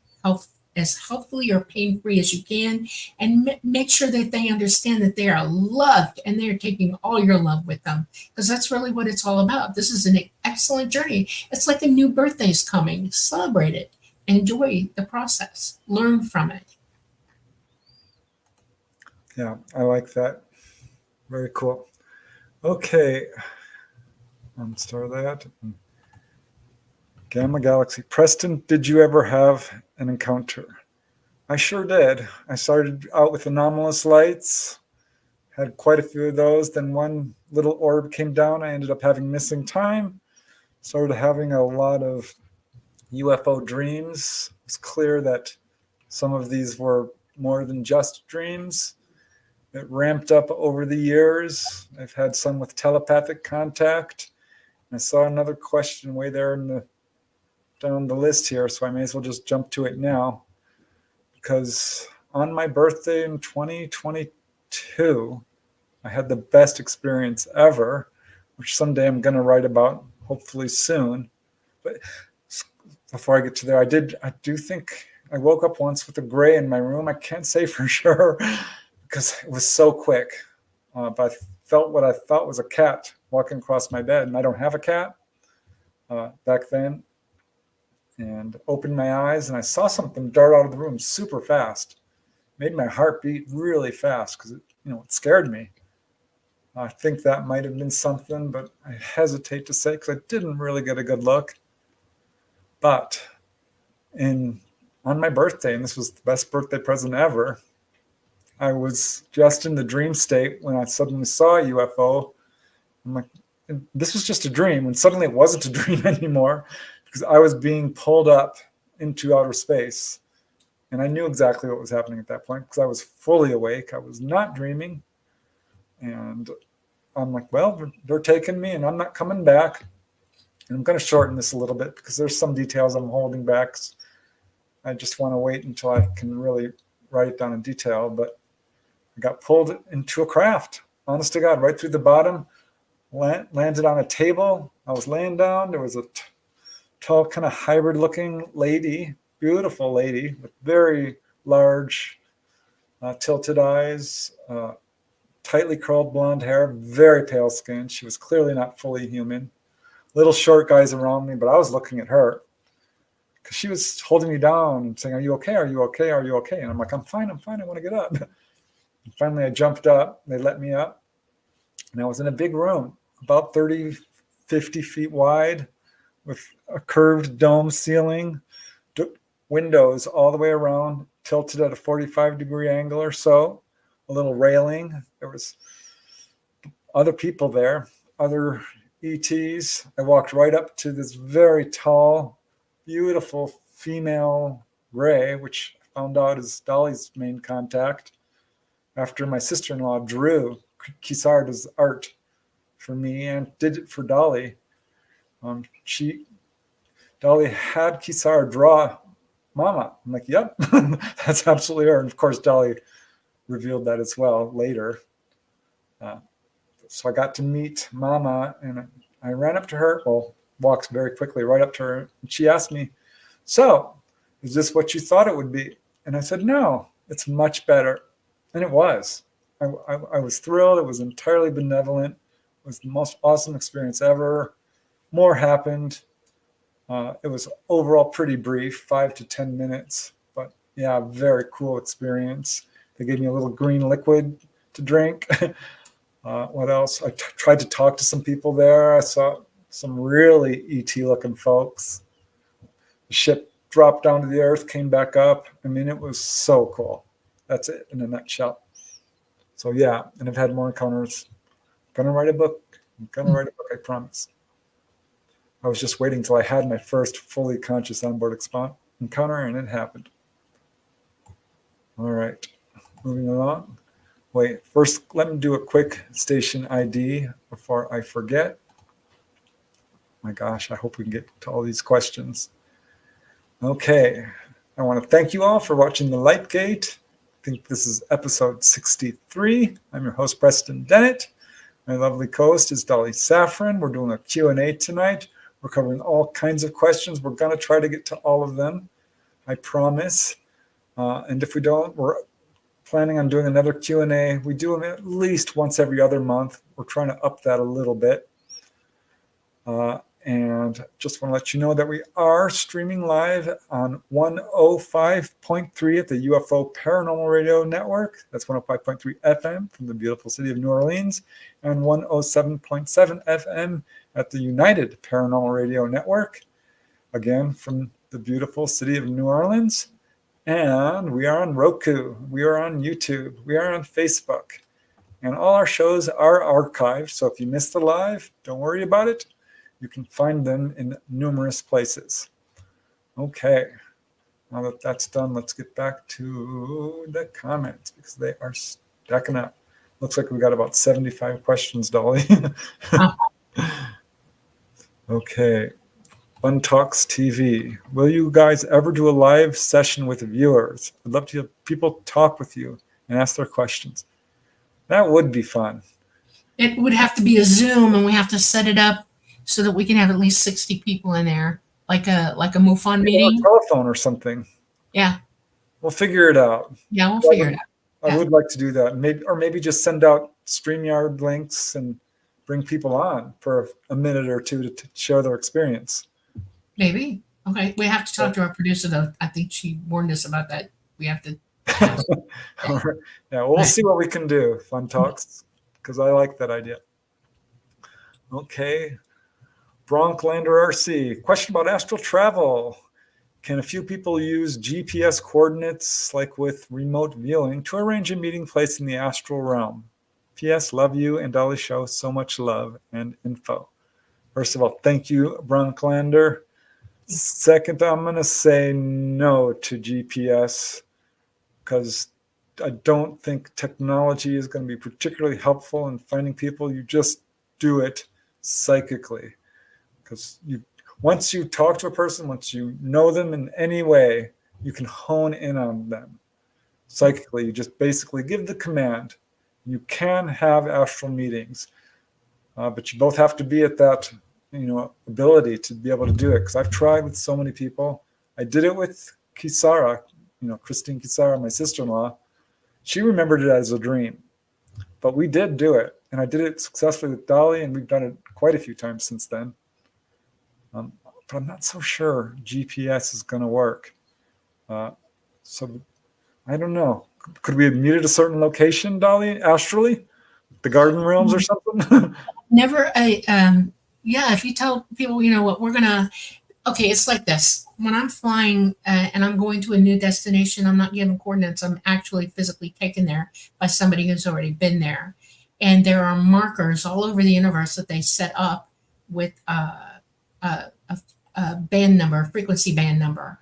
as healthily or pain-free as you can, and make sure that they understand that they are loved and they're taking all your love with them, because that's really what it's all about. This is an excellent journey. It's like a new birthday is coming. Celebrate it. Enjoy the process. Learn from it. Yeah, I like that. Very cool. Okay. Start that. Gamma Galaxy. Preston, did you ever have an encounter? I sure did. I started out with anomalous lights, had quite a few of those. Then one little orb came down. I ended up having missing time. Started having a lot of UFO dreams. It's clear that some of these were more than just dreams. It ramped up over the years. I've had some with telepathic contact. I saw another question way there down the list here, so I may as well just jump to it now. because on my birthday in 2022, I had the best experience ever, which someday I'm going to write about, hopefully soon. But before I get to there, I do think I woke up once with a gray in my room. I can't say for sure because it was so quick. But I felt what I thought was a cat walking across my bed, and I don't have a cat back then. And opened my eyes, and I saw something dart out of the room super fast. Made my heart beat really fast because it scared me. I think that might have been something, but I hesitate to say because I didn't really get a good look. But on my birthday, and this was the best birthday present ever, I was just in the dream state when I suddenly saw a UFO. I'm like, this was just a dream, and suddenly it wasn't a dream anymore because I was being pulled up into outer space. And I knew exactly what was happening at that point because I was fully awake. I was not dreaming. And I'm like, well, they're taking me and I'm not coming back. And I'm going to shorten this a little bit because there's some details I'm holding back. I just want to wait until I can really write it down in detail. But I got pulled into a craft, honest to God, right through the bottom, landed on a table. I was laying down. There was a tall, kind of hybrid looking lady, beautiful lady with very large tilted eyes, tightly curled blonde hair, very pale skin. She was clearly not fully human. Little short guys around me, but I was looking at her because she was holding me down and saying, "Are you okay? Are you okay? Are you okay?" And I'm like, "I'm fine. I'm fine. I want to get up." And finally, I jumped up. They let me up. And I was in a big room, about 30, 50 feet wide, with a curved dome ceiling, windows all the way around, tilted at a 45-degree angle or so, a little railing. There was other people there, other ETs. I walked right up to this very tall, beautiful female Ray, which I found out is Dolly's main contact. After my sister-in-law drew Kisarda's art for me and did it for Dolly. Dolly had Kisar draw Mama. I'm like, yep, that's absolutely her. And of course, Dolly revealed that as well later. So I got to meet Mama, and I ran up to her, walked very quickly right up to her. And she asked me, "So, is this what you thought it would be?" And I said, "No, it's much better." And it was. I was thrilled. It was entirely benevolent. It was the most awesome experience ever. More happened. It was overall pretty brief, 5 to 10 minutes. But yeah, very cool experience. They gave me a little green liquid to drink. What else? I tried to talk to some people there. I saw some really ET-looking folks. The ship dropped down to the earth, came back up. I mean, it was so cool. That's it in a nutshell. So yeah, and I've had more encounters. Gonna write a book. I promise. I was just waiting till I had my first fully conscious onboard encounter, and it happened. All right, moving along. Wait, first let me do a quick station ID before I forget. My gosh, I hope we can get to all these questions. Okay, I want to thank you all for watching The Light Gate. I think this is episode 63. I'm your host, Preston Dennett. My lovely co-host is Dolly Safran. We're doing a Q&A tonight. We're covering all kinds of questions. We're going to try to get to all of them, I promise. And if we don't, we're planning on doing another Q&A. We do them at least once every other month. We're trying to up that a little bit. And just want to let you know that we are streaming live on 105.3 at the UFO Paranormal Radio Network. That's 105.3 FM from the beautiful city of New Orleans, and 107.7 FM at the United Paranormal Radio Network, again from the beautiful city of New Orleans. And we are on Roku, we are on YouTube, we are on Facebook, and all our shows are archived. So if you missed the live, don't worry about it. You can find them in numerous places. Okay, now that that's done, let's get back to the comments because they are stacking up. Looks like we got about 75 questions, Dolly. Okay. Fun Talks TV. Will you guys ever do a live session with viewers? I'd love to have people talk with you and ask their questions. That would be fun. It would have to be a Zoom, and we have to set it up so that we can have at least 60 people in there, like a MUFON meeting. A telephone or something. Yeah. We'll figure it out. Yeah, we'll figure it out. I would like to do that. Maybe just send out StreamYard links and bring people on for a minute or two to share their experience. Maybe. Okay. We have to talk to our producer, though. I think she warned us about that. We have to. Yeah, we'll see what we can do. Fun Talks, because I like that idea. Okay. Bronklander RC. Question about astral travel. Can a few people use GPS coordinates, like with remote viewing, to arrange a meeting place in the astral realm? P.S. Love you and Dolly Show. So much love and info. First of all, thank you, Bronklander. Second, I'm going to say no to GPS because I don't think technology is going to be particularly helpful in finding people. You just do it psychically, because once you talk to a person, once you know them in any way, you can hone in on them psychically. You just basically give the command. You can have astral meetings, but you both have to be at that, ability to be able to do it. Because I've tried with so many people. I did it with Kisara, Christine Kisara, my sister-in-law. She remembered it as a dream, but we did do it, and I did it successfully with Dolly, and we've done it quite a few times since then. But I'm not so sure GPS is going to work. So I don't know. Could we have muted a certain location, Dolly, astrally? The garden realms or something? Never if you tell people, what we're going to, okay, it's like this. When I'm flying and I'm going to a new destination, I'm not given coordinates. I'm actually physically taken there by somebody who's already been there. And there are markers all over the universe that they set up with a band number, frequency band number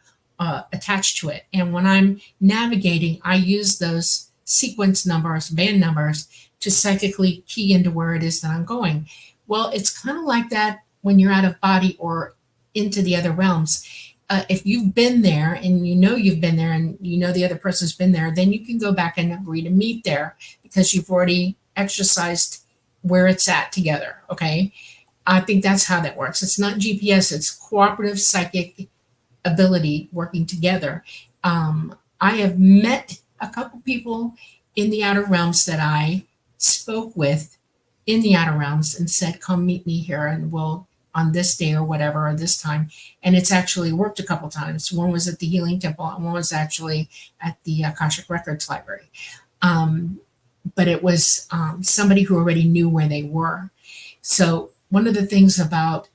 attached to it. And when I'm navigating, I use those sequence numbers, band numbers, to psychically key into where it is that I'm going. Well, it's kind of like that when you're out of body or into the other realms. If you've been there and you've been there and the other person's been there, then you can go back and agree to meet there because you've already exercised where it's at together. Okay. I think that's how that works. It's not GPS, it's cooperative psychic ability working together. I have met a couple people in the outer realms that I spoke with in the outer realms and said, come meet me here and we'll on this day or whatever, or this time. And it's actually worked a couple times. One was at the Healing Temple and one was actually at the Akashic Records Library. But it was somebody who already knew where they were. So one of the things about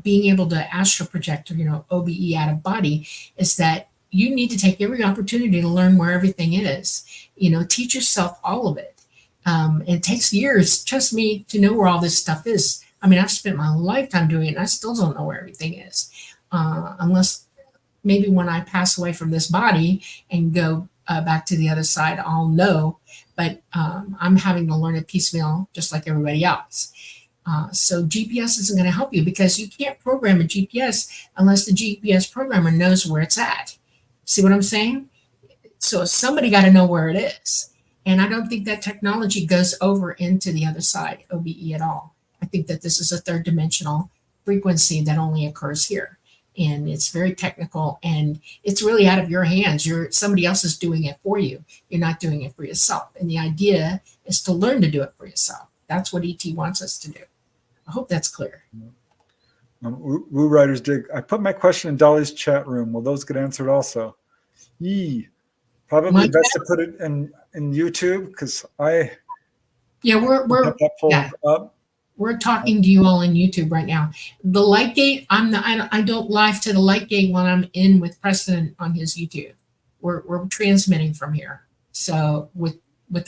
being able to astral project, or, OBE out of body, is that you need to take every opportunity to learn where everything is. Teach yourself all of it. It takes years, trust me, to know where all this stuff is. I mean, I've spent my lifetime doing it, and I still don't know where everything is, unless maybe when I pass away from this body and go back to the other side, I'll know. But I'm having to learn it piecemeal, just like everybody else. So GPS isn't going to help you because you can't program a GPS unless the GPS programmer knows where it's at. See what I'm saying? So somebody got to know where it is. And I don't think that technology goes over into the other side, OBE, at all. I think that this is a third dimensional frequency that only occurs here. And it's very technical and it's really out of your hands. Somebody else is doing it for you. You're not doing it for yourself. And the idea is to learn to do it for yourself. That's what ET wants us to do. I hope that's clear. Woo Riders Dig. I put my question in Dolly's chat room. Will those get answered also? Probably best to put it in YouTube because I we're talking to you all in YouTube right now. The light gate, I don't live to the light gate when I'm in with Preston on his YouTube. We're transmitting from here. So with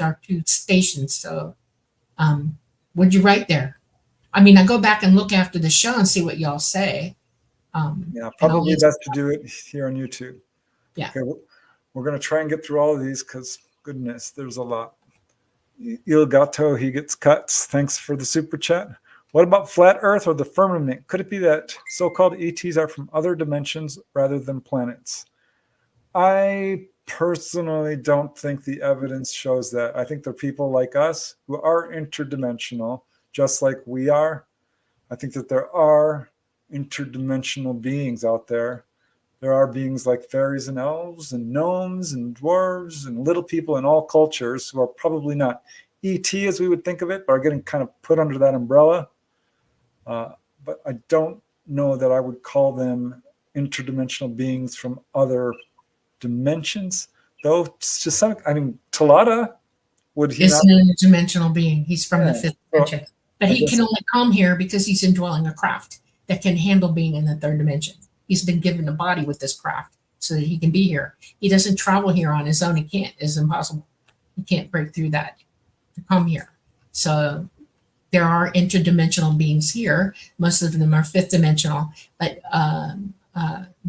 our two stations. So what'd you write there? I mean, I go back and look after the show and see what y'all say. Probably best to do it here on YouTube. Yeah. Okay, we're going to try and get through all of these because, goodness, there's a lot. Il Gato, he gets cuts. Thanks for the super chat. What about flat Earth or the firmament? Could it be that so-called ETs are from other dimensions rather than planets? I personally don't think the evidence shows that. I think they're people like us who are interdimensional, just like we are. I think that there are interdimensional beings out there. There are beings like fairies and elves and gnomes and dwarves and little people in all cultures who are probably not ET as we would think of it, but are getting kind of put under that umbrella. But I don't know that I would call them interdimensional beings from other dimensions, though. To some, I mean, Talata, would he Is not? an interdimensional being. He's from the fifth Well, dimension. But I he guess- can only come here because he's indwelling a craft that can handle being in the third dimension. He's been given a body with this craft so that he can be here. He doesn't travel here on his own. He can't. It's impossible. He can't break through that to come here. So there are interdimensional beings here. Most of them are fifth dimensional, but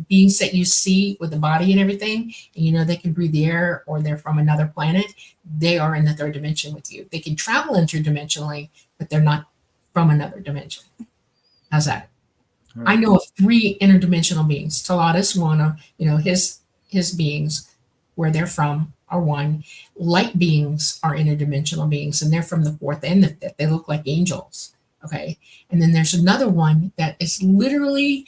beings that you see with the body and everything, and you know they can breathe the air or they're from another planet, they are in the third dimension with you. They can travel interdimensionally, but they're not from another dimension. How's that? I know of 3 interdimensional beings. Talata's one of, his beings, where they're from, are one. Light beings are interdimensional beings, and they're from the 4th and the 5th. They look like angels. Okay. And then there's another one that is literally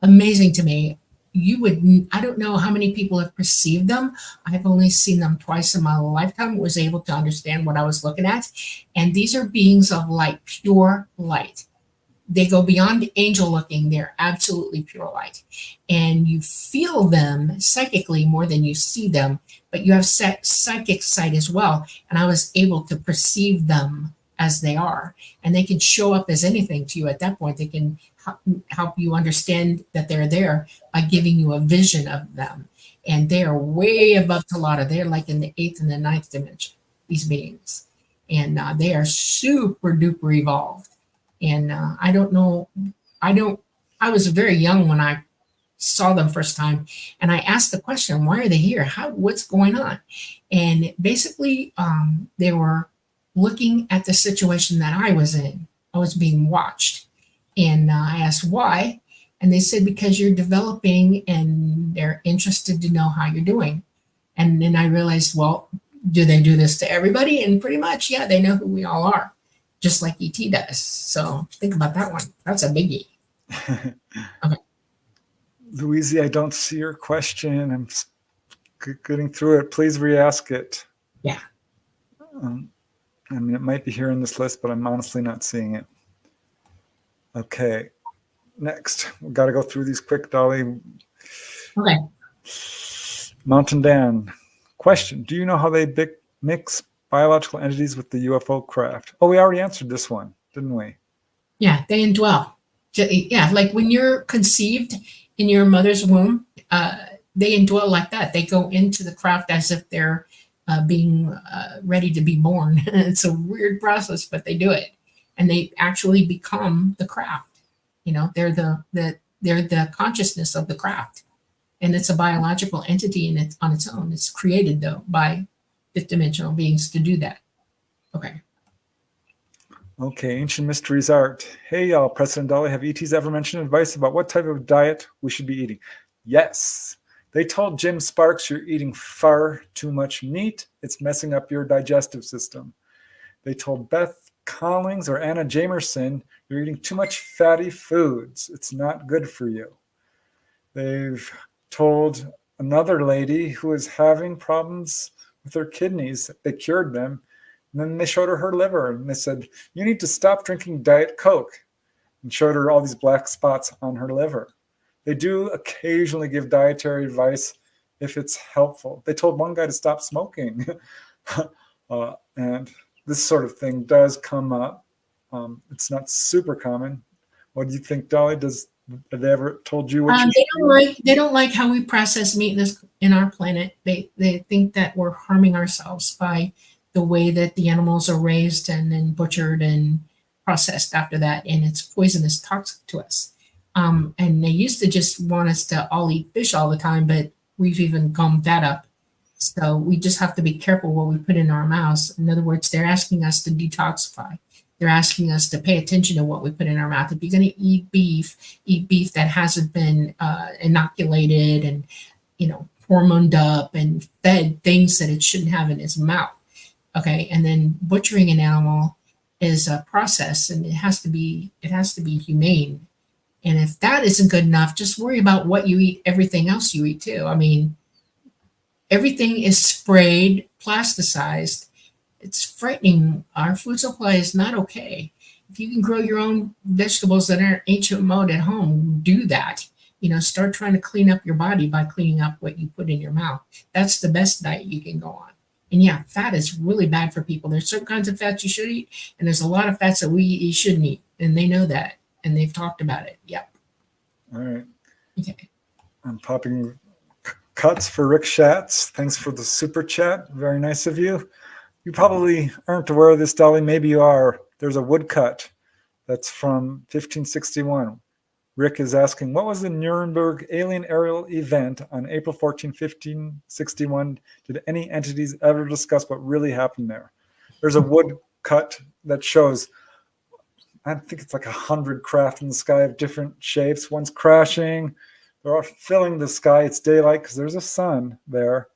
amazing to me. I don't know how many people have perceived them. I've only seen them twice in my lifetime, was able to understand what I was looking at. And these are beings of light, pure light. They go beyond angel looking. They're absolutely pure light. And you feel them psychically more than you see them, but you have psychic sight as well. And I was able to perceive them as they are. And they can show up as anything to you at that point. They can help you understand that they're there by giving you a vision of them. And they are way above Talata. They're like in the 8th and the 9th dimension, these beings. And they are super duper evolved. And I don't know, I was very young when I saw them first time. And I asked the question, why are they here? What's going on? And basically, they were looking at the situation that I was in. I was being watched. And I asked why. And they said, because you're developing and they're interested to know how you're doing. And then I realized, well, do they do this to everybody? And pretty much, yeah, they know who we all are, just like ET does. So think about that one. That's a biggie. Okay. Louise, I don't see your question. I'm getting through it. Please re-ask it. Yeah. I mean, it might be here in this list, but I'm honestly not seeing it. Okay. Next, we've got to go through these quick, Dolly. Okay. Mountain Dan. Question. Do you know how they mix biological entities with the UFO craft? Oh, we already answered this one, didn't we? Yeah, they indwell. Yeah, like when you're conceived in your mother's womb, they indwell like that. They go into the craft as if they're being ready to be born. It's a weird process, but they do it, and they actually become the craft. They're the consciousness of the craft, and it's a biological entity, and it's on its own. It's created though by fifth dimensional beings to do that. Okay. Okay, Ancient Mysteries Art. Hey, y'all, Preston and Dolly, have ETs ever mentioned advice about what type of diet we should be eating? Yes. They told Jim Sparks you're eating far too much meat. It's messing up your digestive system. They told Beth Collings or Anna Jamerson you're eating too much fatty foods. It's not good for you. They've told another lady who is having problems with her kidneys. They cured them. And then they showed her liver, and they said, you need to stop drinking Diet Coke, and showed her all these black spots on her liver. They do occasionally give dietary advice if it's helpful. They told one guy to stop smoking. And this sort of thing does come up. It's not super common. What do you think, Dolly? Have they ever told you what they don't like how we process meat in our planet. They think that we're harming ourselves by the way that the animals are raised and then butchered and processed after that, and it's poisonous, toxic to us. And they used to just want us to all eat fish all the time, but we've even gummed that up. So we just have to be careful what we put in our mouths. In other words, they're asking us to detoxify. they're asking us to pay attention to what we put in our mouth. If you're going to eat beef that hasn't been inoculated and, hormoned up and fed things that it shouldn't have in its mouth. Okay. And then butchering an animal is a process, and it has to be humane. And if that isn't good enough, just worry about what you eat, everything else you eat too. I mean, everything is sprayed, plasticized. It's frightening. Our food supply is not okay. If you can grow your own vegetables that aren't HMO'd at home, do that. Start trying to clean up your body by cleaning up what you put in your mouth. That's the best diet you can go on. And yeah, fat is really bad for people. There's certain kinds of fats you should eat, and there's a lot of fats that you shouldn't eat. And they know that, and they've talked about it. Yep. All right. Okay. I'm popping cuts for Rick Schatz. Thanks for the super chat. Very nice of you. You probably aren't aware of this, Dolly. Maybe you are. There's a woodcut that's from 1561. Rick is asking, what was the Nuremberg alien aerial event on April 14, 1561? Did any entities ever discuss what really happened there? There's a woodcut that shows, I think it's like 100 craft in the sky of different shapes. One's crashing. They're all filling the sky. It's daylight because there's a sun there.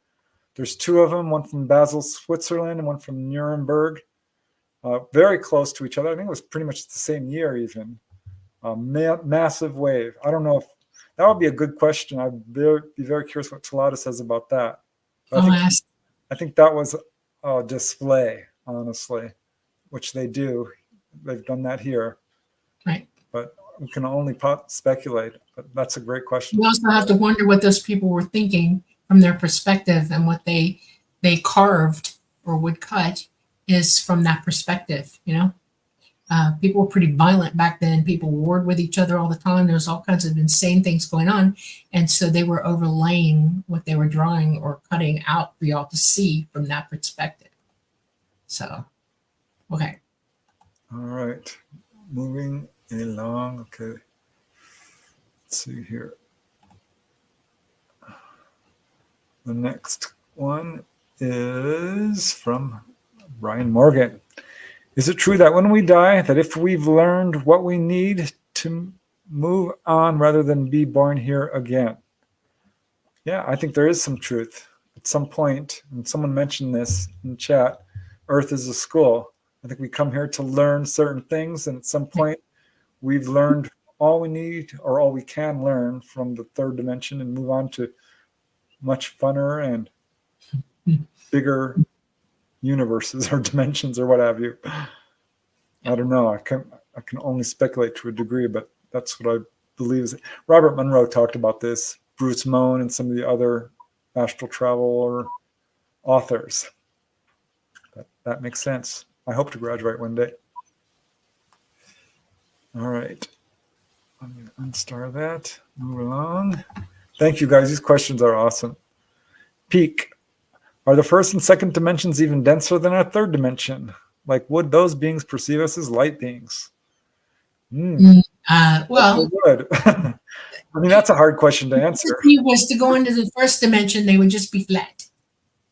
There's two of them, one from Basel, Switzerland, and one from Nuremberg. Very close to each other. I think it was pretty much the same year even. Massive wave. I don't know if that would be a good question. I'd be very curious what Talata says about that. I think that was a display, honestly, which they do. They've done that here. Right. But we can only speculate. But that's a great question. We also have to wonder what those people were thinking from their perspective, and what they carved or would cut is from that perspective, People were pretty violent back then. People warred with each other all the time. There was all kinds of insane things going on. And so they were overlaying what they were drawing or cutting out for y'all to see from that perspective. So, okay. All right. Moving along. Okay. Let's see here. The next one is from Brian Morgan. Is it true that when we die, that if we've learned what we need to move on rather than be born here again? Yeah, I think there is some truth. At some point, and someone mentioned this in chat, Earth is a school. I think we come here to learn certain things, and at some point, we've learned all we need or all we can learn from the third dimension and move on to much funner and bigger universes or dimensions or what have you. I don't know. I can only speculate to a degree, but that's what I believe. Robert Monroe talked about this, Bruce Moan, and some of the other astral traveler authors. That makes sense. I hope to graduate one day. All right. I'm going to unstar that. Move along. Thank you, guys. These questions are awesome. Peak. Are the first and second dimensions even denser than our third dimension? Like, would those beings perceive us as light beings? Well, would. I mean, that's a hard question to answer. If he was to go into the first dimension, they would just be flat.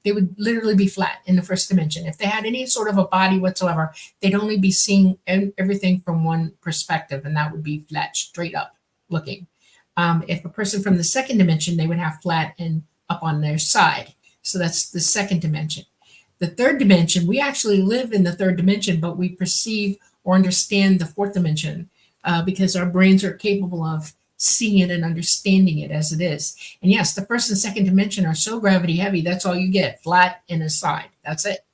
They would literally be flat in the first dimension. If they had any sort of a body whatsoever, they'd only be seeing everything from one perspective, and that would be flat, straight up looking. If a person from the second dimension, they would have flat and up on their side. So that's the second dimension. The third dimension, we actually live in the third dimension, but we perceive or understand the fourth dimension because our brains are capable of seeing it and understanding it as it is. And yes, the first and second dimension are so gravity heavy, that's all you get, flat and a side. That's it.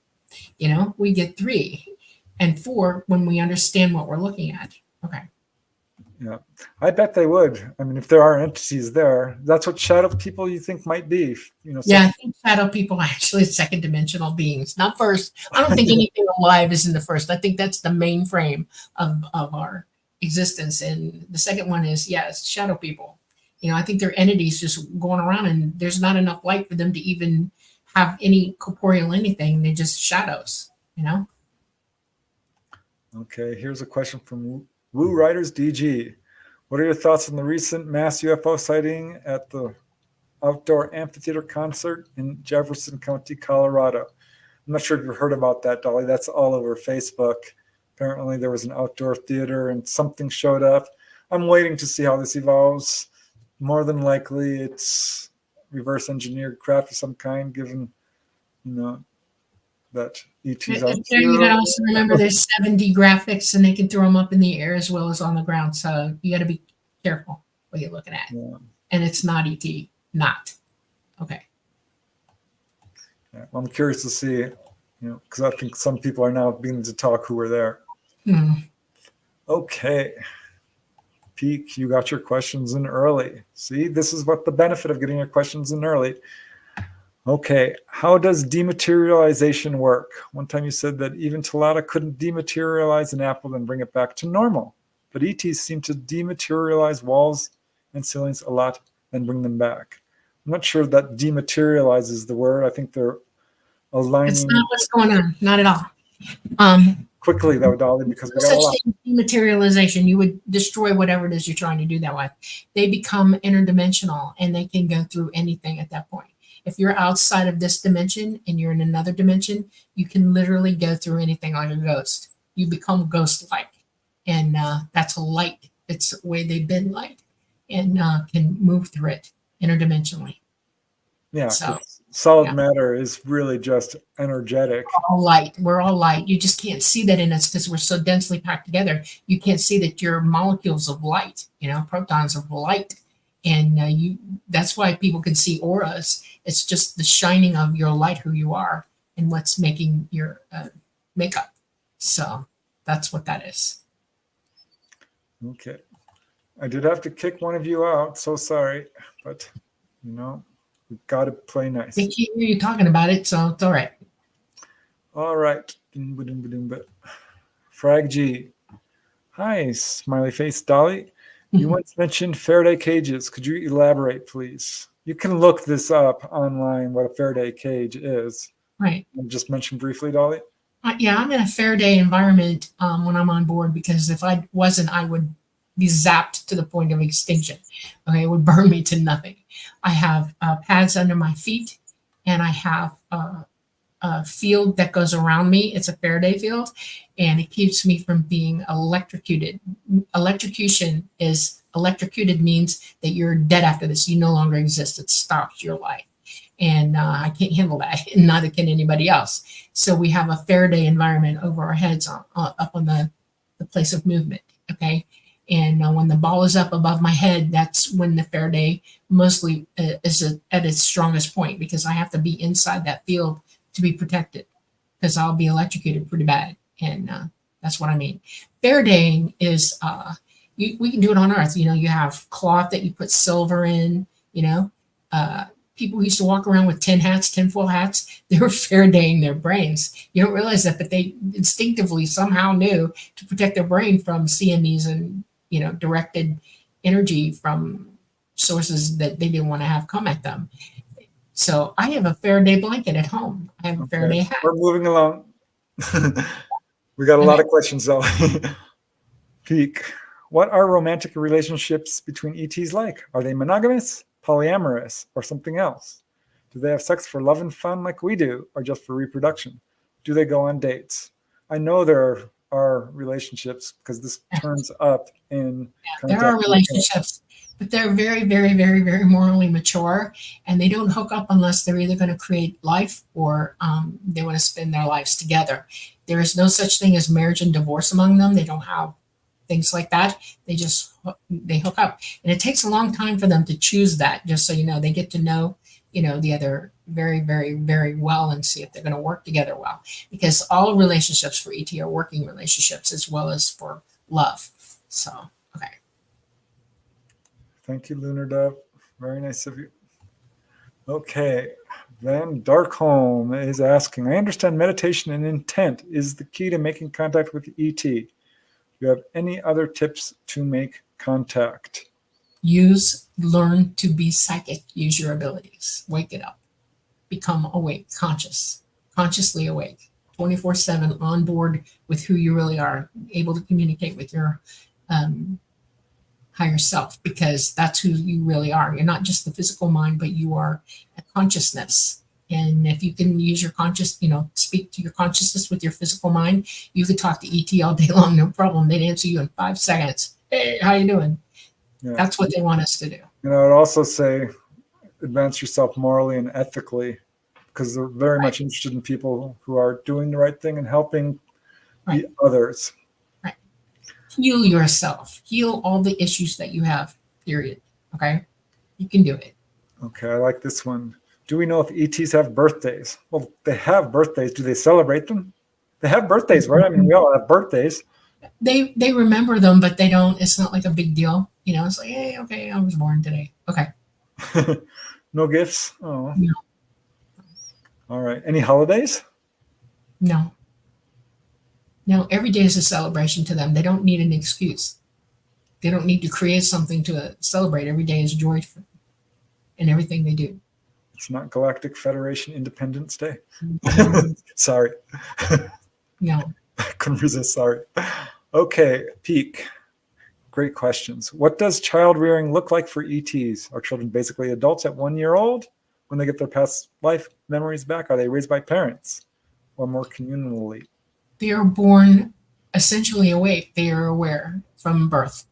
We get 3 and 4 when we understand what we're looking at. Okay. Yeah, I bet they would. I mean, if there are entities there, that's what shadow people you think might be. Yeah, I think shadow people are actually second dimensional beings, not first. I don't think anything alive is in the first. I think that's the mainframe of our existence. And the second one is, it's shadow people. I think they're entities just going around, and there's not enough light for them to even have any corporeal anything. They're just shadows, Okay, here's a question from Woo Riders DG. What are your thoughts on the recent mass UFO sighting at the outdoor amphitheater concert in Jefferson County, Colorado? I'm not sure if you've heard about that, Dolly. That's all over Facebook. apparently there was an outdoor theater and something showed up. I'm waiting to see how this evolves. More than likely, it's reverse engineered craft of some kind, given, that ET's out You here. gotta also remember there's 7D graphics and they can throw them up in the air as well as on the ground. So you got to be careful what you're looking at. Yeah. And it's not ET, not. Okay. Yeah. I'm curious to see, because I think some people are now beginning to talk who were there. Okay. Peak, you got your questions in early. See, this is what the benefit of getting your questions in early. Okay, how does dematerialization work? One time you said that even Talata couldn't dematerialize an apple and bring it back to normal, but ETs seem to dematerialize walls and ceilings a lot and bring them back. I'm not sure that dematerialize is the word. I think they're aligning. It's not what's going on, not at all. Quickly though, Dolly, because we got a lot. Such thing as dematerialization, you would destroy whatever it is you're trying to do that with. They become interdimensional and they can go through anything at that point. If you're outside of this dimension and you're in another dimension, you can literally go through anything like a ghost. You become ghost-like, and that's a light. It's the way they bend light and can move through it interdimensionally. Yeah, so solid matter is really just energetic. All light. We're all light. You just can't see that in us because we're so densely packed together. You can't see that you're molecules of light, protons of light. And that's why people can see auras. It's just the shining of your light, who you are, and what's making your makeup. So that's what that is. Okay. I did have to kick one of you out. So sorry. But, we've got to play nice. They can't hear you talking about it, so it's all right. All right. Frag G. Hi, smiley face Dolly. You once mentioned Faraday cages. Could you elaborate, please? You can look this up online, what a Faraday cage is. Right. I'll just mention briefly, Dolly. Yeah, I'm in a Faraday environment when I'm on board, because if I wasn't, I would be zapped to the point of extinction. Okay, it would burn me to nothing. I have pads under my feet, and I have a field that goes around me. It's a Faraday field, and it keeps me from being electrocuted. Electrocuted means that you're dead after this. You no longer exist. It stops your life. And I can't handle that, and neither can anybody else. So we have a Faraday environment over our heads up on the place of movement, okay? And when the ball is up above my head, that's when the Faraday mostly is at its strongest point, because I have to be inside that field to be protected, because I'll be electrocuted pretty bad. And that's what I mean. Faradaying is, we can do it on Earth. You have cloth that you put silver in, people used to walk around with tinfoil hats. They were Faradaying their brains. You don't realize that, but they instinctively somehow knew to protect their brain from CMEs and, directed energy from sources that they didn't want to have come at them. So I have a Faraday blanket at home. I have a Faraday hat. We're moving along. We got a lot of questions, though. Peak. What are romantic relationships between ETs like? Are they monogamous, polyamorous, or something else? Do they have sex for love and fun like we do, or just for reproduction? Do they go on dates? I know there are relationships, because this turns up in there are relationships, but they're very, very, very, very morally mature, and they don't hook up unless they're either going to create life or they want to spend their lives together. There is no such thing as marriage and divorce among them. They don't have things like that. They hook up, and it takes a long time for them to choose that. Just so you know, they get to know the other very, very, very well, and see if they're going to work together well, because all relationships for ET are working relationships as well as for love. So okay. Thank you, Lunar Dove. Very nice of you. Okay, then Darkholm is asking, I understand meditation and intent is the key to making contact with ET. Do you have any other tips to make contact? Learn to be psychic. Use your abilities. Wake it up. Become awake, consciously awake, 24/7 on board with who you really are, able to communicate with your higher self, because that's who you really are. You're not just the physical mind, but you are a consciousness, And if you can use your speak to your consciousness with your physical mind, you could talk to ET all day long, no problem. They'd answer you in 5 seconds. Hey, how you doing? Yeah. That's what they want us to do. And I would also say advance yourself morally and ethically, because they're very much interested in people who are doing the right thing and helping the others. Right. Heal yourself. Heal all the issues that you have, period. Okay? You can do it. Okay, I like this one. Do we know if ETs have birthdays? Well, they have birthdays. Do they celebrate them? They have birthdays, right? I mean, we all have birthdays. They remember them, but they don't. It's not like a big deal. It's like, hey, okay, I was born today. Okay. No gifts? Oh. No. All right. Any holidays? No. No, every day is a celebration to them. They don't need an excuse. They don't need to create something to celebrate. Every day is joy in everything they do. It's not Galactic Federation Independence Day. Sorry. No. I couldn't resist. Sorry. Okay, Peak. Great questions. What does child rearing look like for ETs? Are children basically adults at 1 year old when they get their past life memories back? Are they raised by parents or more communally? They are born essentially awake. They are aware from birth,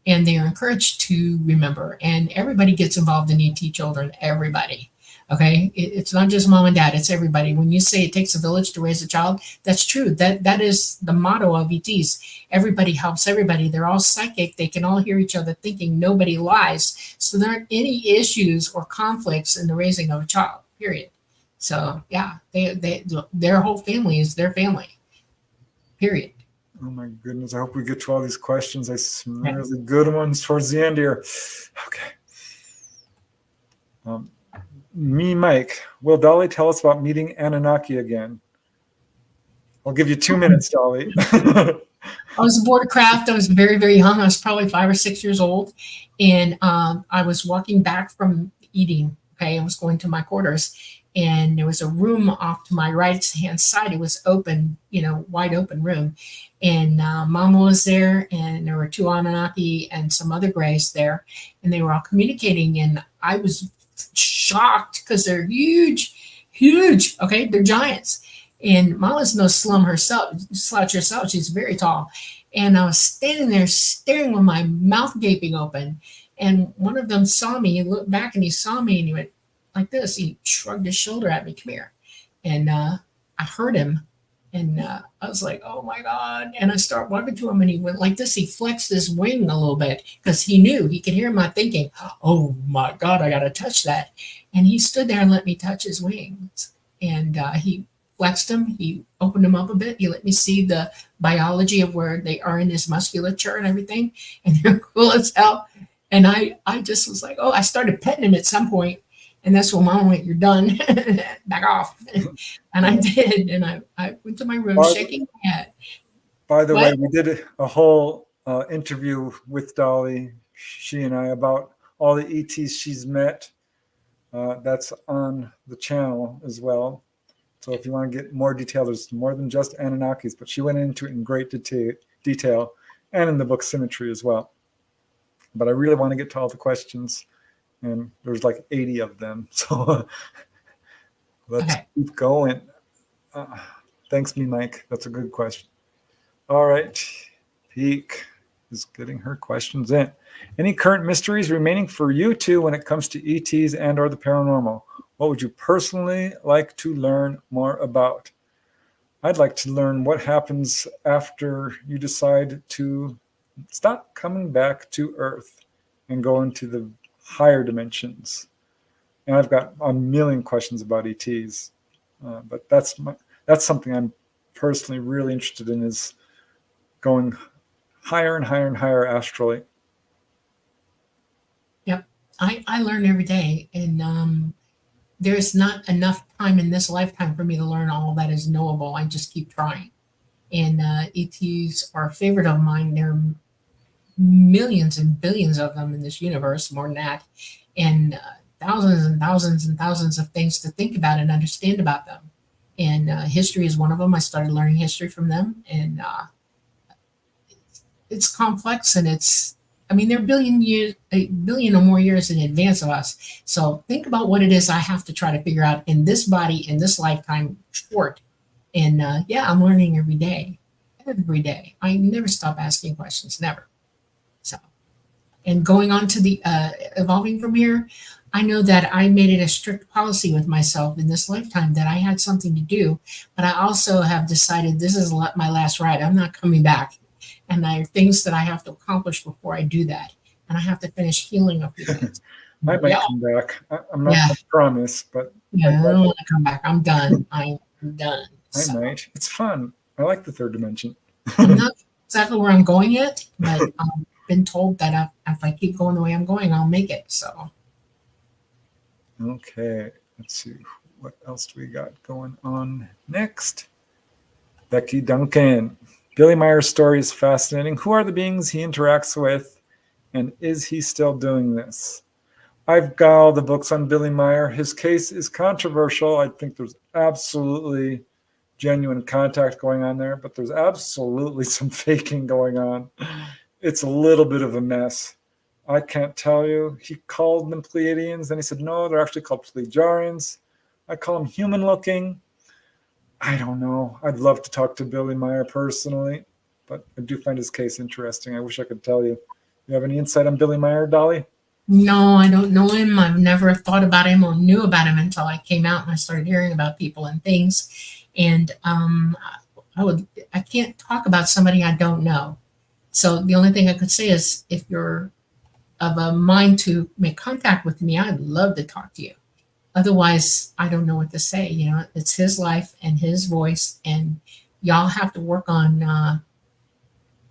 and they are encouraged to remember. And everybody gets involved in ET children. Everybody. Okay, it's not just mom and dad, it's everybody. When you say it takes a village to raise a child, that's true. That is the motto of ETs. Everybody helps everybody. They're all psychic. They can all hear each other thinking. Nobody lies. So there aren't any issues or conflicts in the raising of a child, period. So yeah, their whole family is their family, period. Oh my goodness, I hope we get to all these questions. I see some really good ones towards the end here. Okay. Mike, will Dolly tell us about meeting Anunnaki again? I'll give you 2 minutes, Dolly. I was aboard a craft. I was very, very young. I was probably 5 or 6 years old. And I was walking back from eating. Okay, I was going to my quarters. And there was a room off to my right-hand side. It was open, wide open room. And Mama was there, and there were 2 Anunnaki and some other grays there. And they were all communicating. And I was shocked because they're huge. Okay, they're giants. And Mama's no slouch herself. She's very tall. And I was standing there staring with my mouth gaping open. And one of them saw me. He looked back and he saw me and he went like this. He shrugged his shoulder at me, come here. And I heard him. And I was like, oh my God. And I start walking to him and he went like this. He flexed his wing a little bit because he knew, he could hear my thinking, oh my God, I got to touch that. And he stood there and let me touch his wings. And he flexed them. He opened them up a bit. He let me see the biology of where they are in his musculature and everything. And they're cool as hell. And I just was like, oh, I started petting him at some point. And that's when Mom went, you're done. Back off. And I did. And I went to my room shaking my head. By the way, we did a whole interview with Dolly, she and I, about all the ETs she's met. That's on the channel as well. So if you want to get more detail, there's more than just Anunnakis, but she went into it in great detail and in the book Symmetry as well. But I really want to get to all the questions. And there's like 80 of them. So let's keep going. Thanks, Mike. That's a good question. All right. Peak is getting her questions in. Any current mysteries remaining for you two when it comes to ETs and or the paranormal? What would you personally like to learn more about? I'd like to learn what happens after you decide to stop coming back to Earth and go into the higher dimensions. And I've got a million questions about ETs, but that's something I'm personally really interested in, is going higher and higher and higher astrally. Yep, I learn every day, and there's not enough time in this lifetime for me to learn all that is knowable. I just keep trying. And ETs are a favorite of mine. They're millions and billions of them in this universe, more than that, and thousands and thousands and thousands of things to think about and understand about them. And history is one of them. I started learning history from them, and it's complex and it's I mean, they're a billion or more years in advance of us. So think about what it is I have to try to figure out in this body, in this lifetime short. And yeah, I'm learning every day. Every day. I never stop asking questions, never. So, and going on to the evolving from here, I know that I made it a strict policy with myself in this lifetime that I had something to do, but I also have decided this is my last ride. I'm not coming back. And there are things that I have to accomplish before I do that. And I have to finish healing a few things. I might Yeah. come back. I'm not Yeah. going to promise, but Yeah, I don't want to come back. I'm done. I'm done. I So, might. It's fun. I like the third dimension. I'm not exactly where I'm going yet, but I've been told that if I keep going the way I'm going, I'll make it. So, Okay, let's see. What else do we got going on next? Becky Duncan. Billy Meyer's story is fascinating. Who are the beings he interacts with, and is he still doing this? I've got all the books on Billy Meyer. His case is controversial. I think there's absolutely genuine contact going on there, but there's absolutely some faking going on. It's a little bit of a mess. I can't tell you. He called them Pleiadians, then he said, no, they're actually called Pleiadians. I call them human looking. I don't know. I'd love to talk to Billy Meyer personally, but I do find his case interesting. I wish I could tell you. You have any insight on Billy Meyer, Dolly? no, I don't know him. I've never thought about him or knew about him until I came out and I started hearing about people and things. And I can't talk about somebody I don't know. So the only thing I could say is if you're of a mind to make contact with me, I'd love to talk to you. Otherwise, I don't know what to say. You know, it's his life and his voice, and y'all have to work on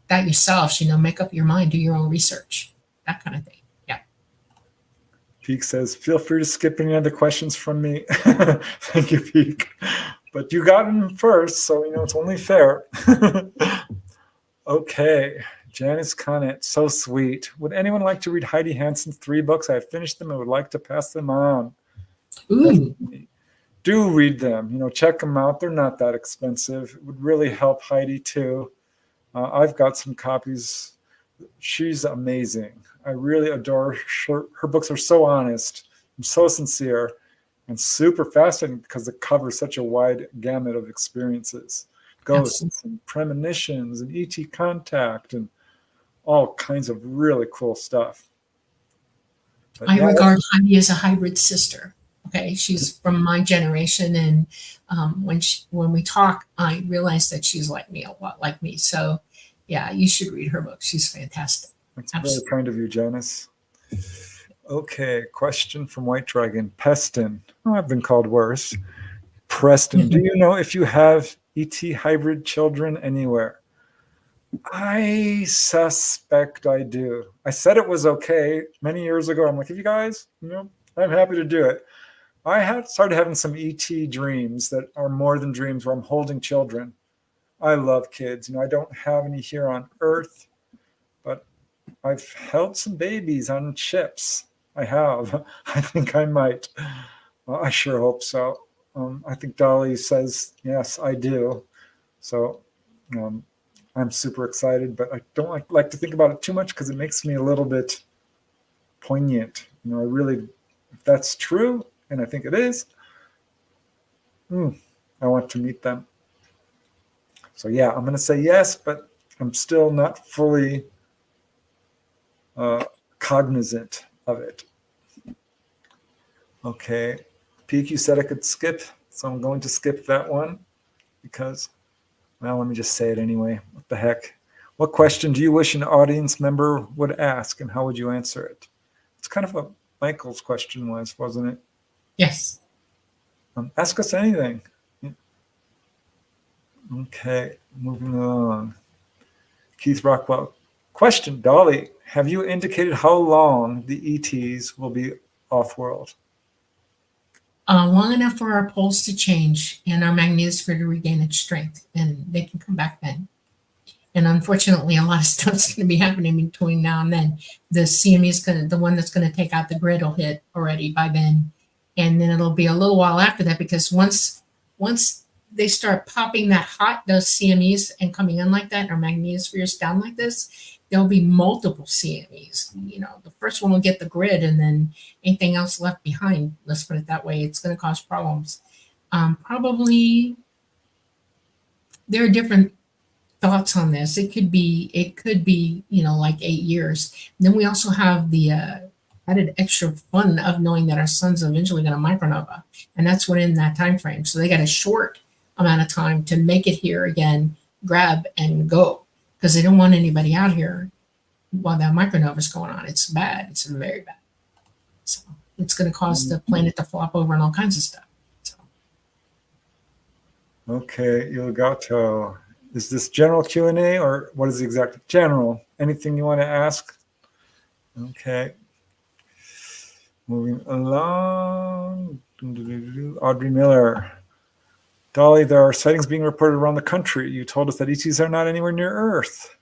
that yourselves. You know, make up your mind, do your own research, that kind of thing. Yeah. Peak says, feel free to skip any other questions from me. Thank you, Peak. But you got him first, so you know it's only fair. Okay. Janice Conant, so sweet. Would anyone like to read Heidi Hansen's 3 books? I have finished them and would like to pass them on. Ooh. Do read them. You know, check them out. They're not that expensive. It would really help Heidi too. I've got some copies. She's amazing. I really adore her. Her books are so honest and so sincere and super fascinating because it covers such a wide gamut of experiences. Ghosts and premonitions and ET contact and all kinds of really cool stuff. But I regard Heidi as a hybrid sister. Okay, she's from my generation, and when we talk, I realize that she's like me, a lot like me. So, yeah, you should read her book. She's fantastic. That's very kind of you, Janice. Okay, question from White Dragon. Preston. Oh, I've been called worse. Preston, do you know if you have ET hybrid children anywhere? I suspect I do. I said it was okay many years ago. I'm like, if you guys, you know, I'm happy to do it. I had started having some ET dreams that are more than dreams where I'm holding children. I love kids. You know, I don't have any here on Earth, but I've held some babies on ships. I have. I think I might. Well, I sure hope so. I think Dolly says, yes, I do. So I'm super excited, but I don't like to think about it too much because it makes me a little bit poignant. You know, I really, if that's true, and I think it is, I want to meet them. So yeah, I'm going to say yes, but I'm still not fully cognizant of it. Okay. Peak, you said I could skip, so I'm going to skip that one because, well, let me just say it anyway. What the heck? What question do you wish an audience member would ask, and how would you answer it? It's kind of what Michael's question was, wasn't it? Yes. Ask us anything. Okay, moving along. Keith Rockwell. Question, Dolly, have you indicated how long the ETs will be off-world? Long enough for our poles to change and our magnetosphere to regain its strength, and they can come back then. And unfortunately, a lot of stuff's going to be happening between now and then. The CME is the one that's going to take out the grid will hit already by then, and then it'll be a little while after that because once they start popping that hot, those CMEs, and coming in like that, and our magnetosphere is down like this, there'll be multiple CMEs. The first one will get the grid, and then anything else left behind. Let's put it that way. It's going to cause problems. Probably there are different thoughts on this. It could be, like 8 years. And then we also have the added extra fun of knowing that our sun's eventually going to micronova, and that's within that time frame. So they got a short amount of time to make it here again, grab and go, because they don't want anybody out here while that micronova is going on. It's bad. It's very bad. So it's going to cause the planet to flop over and all kinds of stuff. So. Okay, Ilgato. Is this general Q&A or what is the exact general? Anything you want to ask? Okay. Moving along. Audrey Miller. Dolly, there are sightings being reported around the country. You told us that ETs are not anywhere near Earth.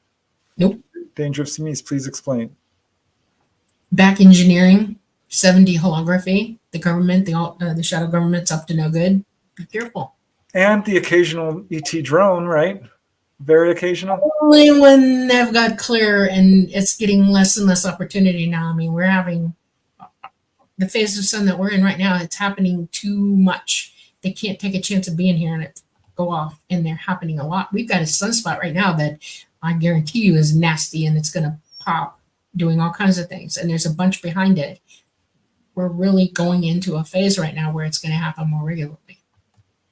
Nope. Danger of semis, please explain. Back engineering, 7D holography. The government, the shadow government's up to no good. Be careful. And the occasional ET drone, right? Very occasional. Only when they've got clear, and it's getting less and less opportunity now. I mean, we're having the phase of sun that we're in right now. It's happening too much. They can't take a chance of being here and it go off, and they're happening a lot. We've got a sunspot right now that I guarantee you is nasty, and it's going to pop, doing all kinds of things. And there's a bunch behind it. We're really going into a phase right now where it's going to happen more regularly,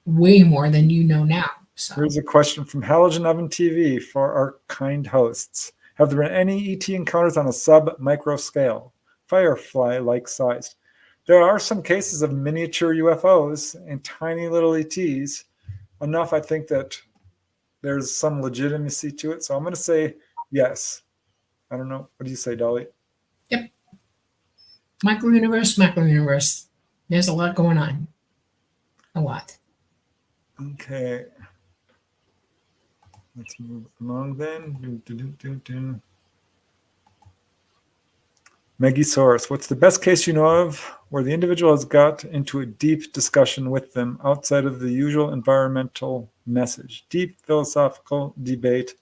way more than now. So. Here's a question from Halogen Oven TV for our kind hosts. Have there been any ET encounters on a sub-micro scale, firefly-like size? There are some cases of miniature UFOs and tiny little ETs. Enough, I think, that there's some legitimacy to it. So I'm going to say yes. I don't know. What do you say, Dolly? Yep. Micro universe. There's a lot going on. A lot. Okay. Let's move along then. Megisaurus, what's the best case you know of where the individual has got into a deep discussion with them outside of the usual environmental message? Deep philosophical debate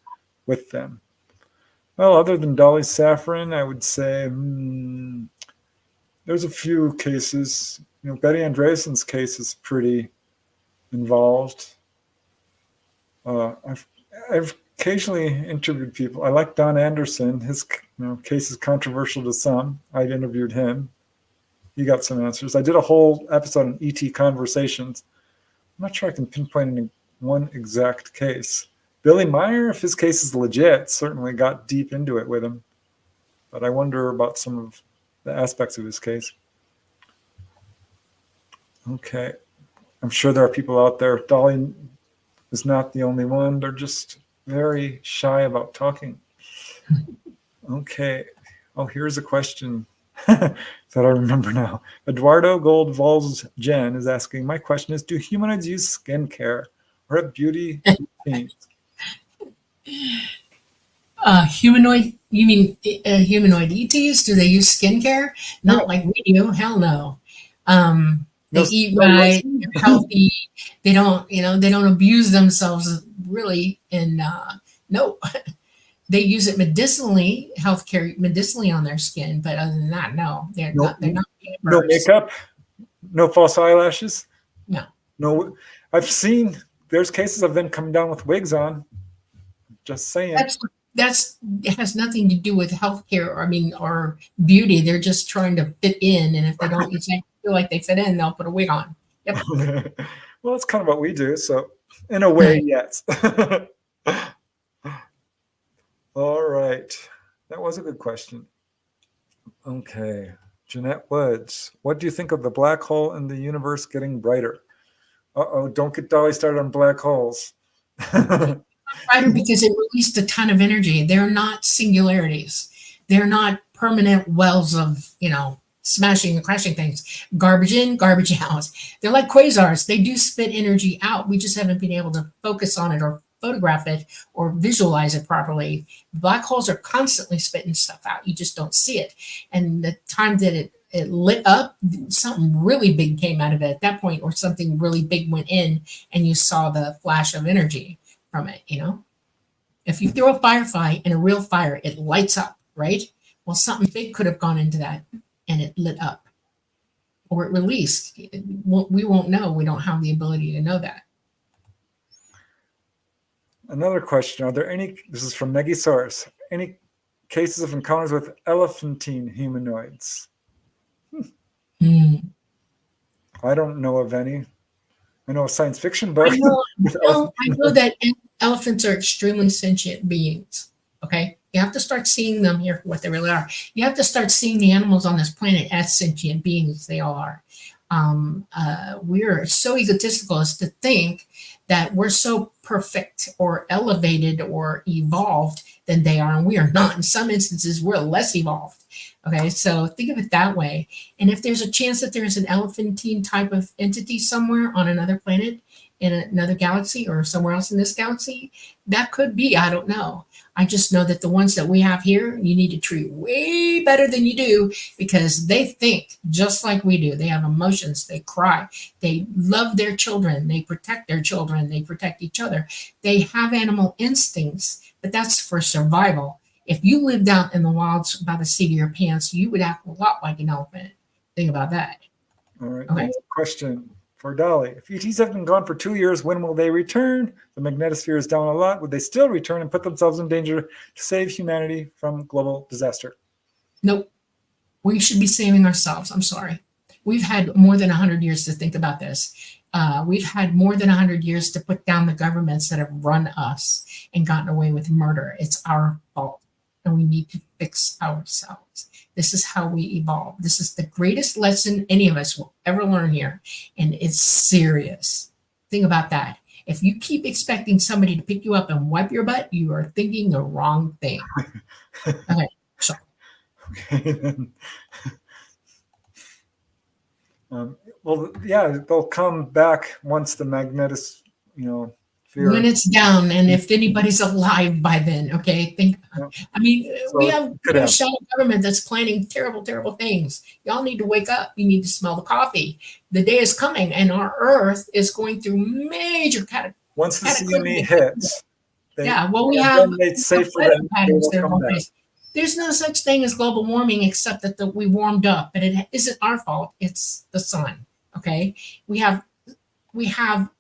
with them. Well, other than Dolly Safran, I would say there's a few cases. Betty Andreassen's case is pretty involved. I've occasionally interviewed people. I like Don Anderson. His case is controversial to some. I interviewed him. He got some answers. I did a whole episode on ET conversations. I'm not sure I can pinpoint any one exact case. Billy Meyer, if his case is legit, certainly got deep into it with him. But I wonder about some of the aspects of his case. Okay. I'm sure there are people out there. Dolly is not the only one. They're just very shy about talking. Okay. Oh, here's a question that I remember now. Eduardo Goldval's Jen is asking, my question is, do humanoids use skincare or have beauty routines? Humanoid, you mean humanoid ETs? Do they use skincare? Not like we do. Hell no. They eat right, they're healthy. They don't, they don't abuse themselves really. And no, they use it medicinally, healthcare medicinally on their skin. But other than that, no, they're not. No makeup, no false eyelashes. No. I've seen there's cases of them coming down with wigs on. Just saying. It has nothing to do with healthcare or beauty. They're just trying to fit in, and if they don't feel like they fit in, they'll put a wig on. Yep. Well, that's kind of what we do. So, in a way, yes. All right, that was a good question. Okay, Jeanette Woods, what do you think of the black hole and the universe getting brighter? Don't get Dolly started on black holes. Brighter because it released a ton of energy. They're not singularities. They're not permanent wells of, smashing and crashing things. Garbage in, garbage out. They're like quasars. They do spit energy out. We just haven't been able to focus on it or photograph it or visualize it properly. Black holes are constantly spitting stuff out. You just don't see it. And the time that it lit up, something really big came out of it at that point, or something really big went in and you saw the flash of energy from it, If you throw a firefly in a real fire, it lights up, right? Well, something big could have gone into that and it lit up or it released. We won't know. We don't have the ability to know that. Another question. Are there any, this is from Megasaurus, any cases of encounters with elephantine humanoids? I don't know of any. I know a science fiction book. I know that elephants are extremely sentient beings. Okay, you have to start seeing them here for what they really are. You have to start seeing the animals on this planet as sentient beings. They all are. We're so egotistical as to think that we're so perfect or elevated or evolved than they are, and we are not. In some instances, we're less evolved. Okay, so think of it that way. And if there's a chance that there's an elephantine type of entity somewhere on another planet, in another galaxy, or somewhere else in this galaxy, that could be. I don't know. I just know that the ones that we have here, you need to treat way better than you do, because they think just like we do. They have emotions. They cry. They love their children. They protect their children. They protect each other. They have animal instincts, but that's for survival. If you lived out in the wilds by the seat of your pants, you would act a lot like an elephant. Think about that. All right. Okay. Question for Dolly. If ETs have been gone for 2 years, when will they return? The magnetosphere is down a lot. Would they still return and put themselves in danger to save humanity from global disaster? Nope. We should be saving ourselves. I'm sorry. We've had more than 100 years to think about this. We've had more than 100 years to put down the governments that have run us and gotten away with murder. It's our fault. And we need to fix ourselves. This is how we evolve. This is the greatest lesson any of us will ever learn here. And it's serious. Think about that. If you keep expecting somebody to pick you up and wipe your butt, you are thinking the wrong thing. Okay, so. Okay. Well, yeah, they'll come back once the magnetosphere, when it's down, and if anybody's alive by then, okay? I mean, so we have a shadow government that's planning terrible, terrible things. Y'all need to wake up. You need to smell the coffee. The day is coming, and our Earth is going through major once the CME hits. We have there's no such thing as global warming except that we warmed up, but it isn't our fault. It's the sun. Okay, we have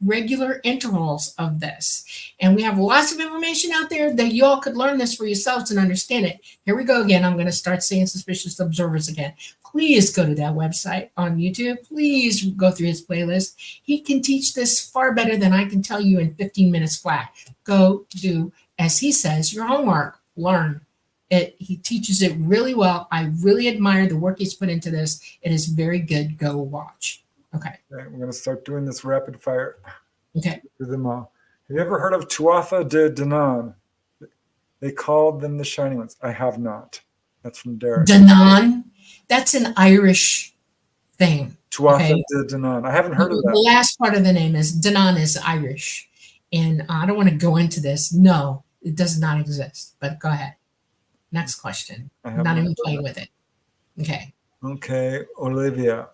regular intervals of this, and we have lots of information out there that you all could learn this for yourselves and understand it. Here we go again. I'm going to start saying suspicious observers again. Please go to that website on YouTube. Please go through his playlist. He can teach this far better than I can tell you in 15 minutes flat. Go do, as he says, your homework. Learn it. He teaches it really well. I really admire the work he's put into this. It is very good. Go watch. Okay. All right, we're going to start doing this rapid fire. Okay. Do them all. Have you ever heard of Tuatha de Danann? They called them the Shining Ones. I have not. That's from Derek. Danann? That's an Irish thing. Tuatha de Danann. I haven't heard of that. The last part of the name is Danann is Irish. And I don't want to go into this. No, it does not exist. But go ahead. Next question. I'm not even playing with it. Okay. Okay, Olivia.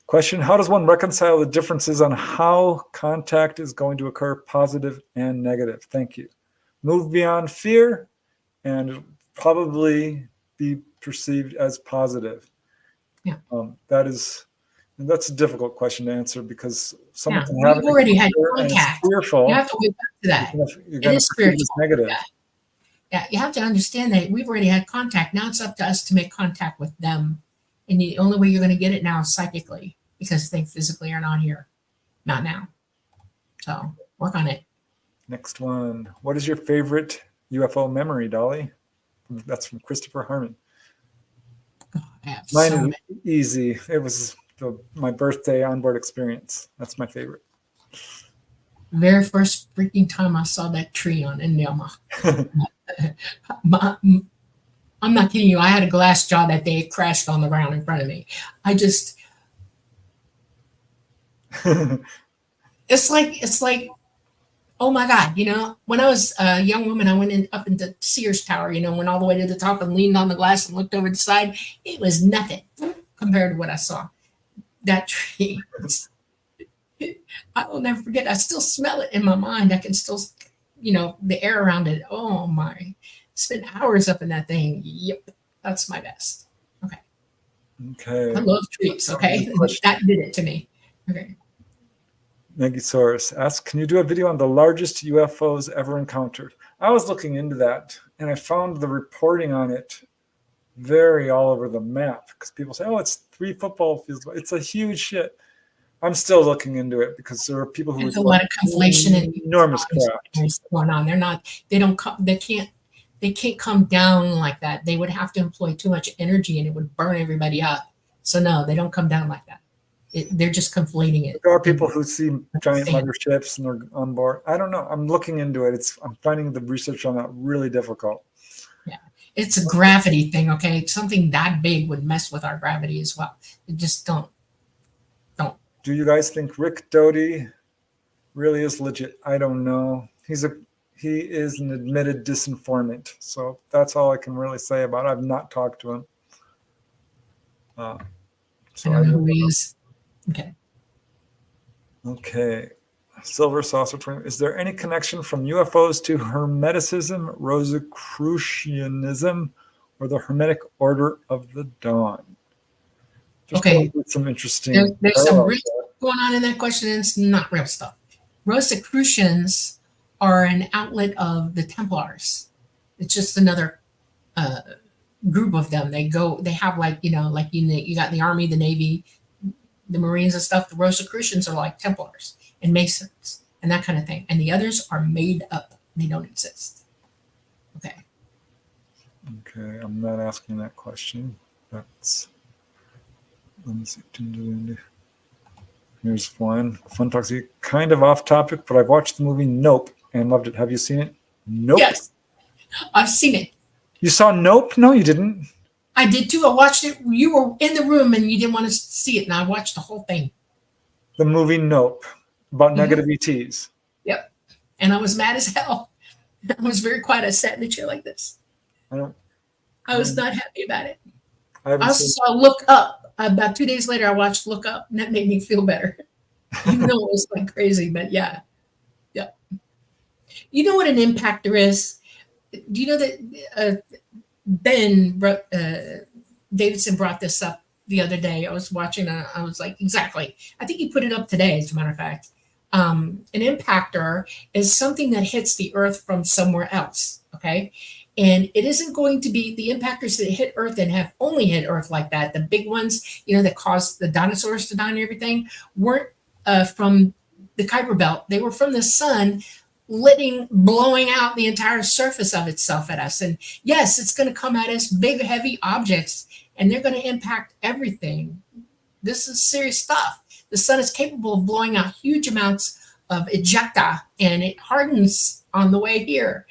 Question, how does one reconcile the differences on how contact is going to occur, positive and negative? Thank you. Move beyond fear and probably be perceived as positive. Yeah. That's a difficult question to answer because someone can have We've already had contact. Fearful. You have to wake up to that. You're going to perceive it as negative. Yeah, you have to understand that we've already had contact. Now it's up to us to make contact with them. And the only way you're going to get it now is psychically, because they physically are not here. Not now. So work on it. Next one. What is your favorite UFO memory, Dolly? That's from Christopher Harmon. Mine is easy. It was my birthday onboard experience. That's my favorite. Very first freaking time I saw that tree on Endelma. I'm not kidding you. I had a glass jaw that day. It crashed on the ground in front of me. It's like, oh my God, when I was a young woman, I went up into Sears Tower, went all the way to the top and leaned on the glass and looked over the side. It was nothing compared to what I saw. That tree, I will never forget. I still smell it in my mind. I can still the air around it. Oh my, spend hours up in that thing. Yep, that's my best. Okay. I Okay. love trees. Okay. Question. That did it to me. Okay. Megasaurus asks, can you do a video on the largest UFOs ever encountered? I was looking into that, and I found the reporting on it very all over the map, because people say, oh, it's 3 football fields. It's a huge shit. I'm still looking into it because there are people who There's a lot of conflation and enormous craft going on. They can't come down like that. They would have to employ too much energy and it would burn everybody up. So no, they don't come down like that. They're just conflating it. There are people who see giant Sand. motherships and they're on board. I don't know. I'm looking into it. I'm finding the research on that really difficult. Yeah, it's a gravity thing. Okay, something that big would mess with our gravity as well. It just don't. Do you guys think Rick Doty really is legit? I don't know. He is an admitted disinformant. So that's all I can really say about it. I've not talked to him. So I don't know who he is. Okay. Okay. Silver Saucer. Is there any connection from UFOs to Hermeticism, Rosicrucianism, or the Hermetic Order of the Dawn? Okay. Some interesting. There's some real stuff going on in that question, and it's not real stuff. Rosicrucians are an outlet of the Templars. It's just another group of them. They have you got the Army, the Navy, the Marines and stuff. The Rosicrucians are like Templars and Masons and that kind of thing. And the others are made up. They don't exist. Okay. Okay, I'm not asking that question. Let me see. Here's one. Fun Talks. Kind of off topic, but I've watched the movie Nope and loved it. Have you seen it? Nope. Yes, I've seen it. You saw Nope? No, you didn't. I did too. I watched it. You were in the room and you didn't want to see it, and I watched the whole thing. The movie Nope, about negative ETs. Yep. And I was mad as hell. I was very quiet. I sat in the chair like this. I was not happy about it. I also saw Look Up. About 2 days later, I watched Look Up, and that made me feel better. Even though it was like crazy, but yeah. You know what an impactor is? Do you know that Ben Davidson brought this up the other day? I was watching, I was like, exactly. I think he put it up today, as a matter of fact. An impactor is something that hits the earth from somewhere else, okay? And it isn't going to be the impactors that hit Earth and have only hit Earth like that. The big ones, that caused the dinosaurs to die and everything, weren't from the Kuiper Belt. They were from the sun blowing out the entire surface of itself at us. And yes, it's going to come at us, big, heavy objects, and they're going to impact everything. This is serious stuff. The sun is capable of blowing out huge amounts of ejecta, and it hardens on the way here.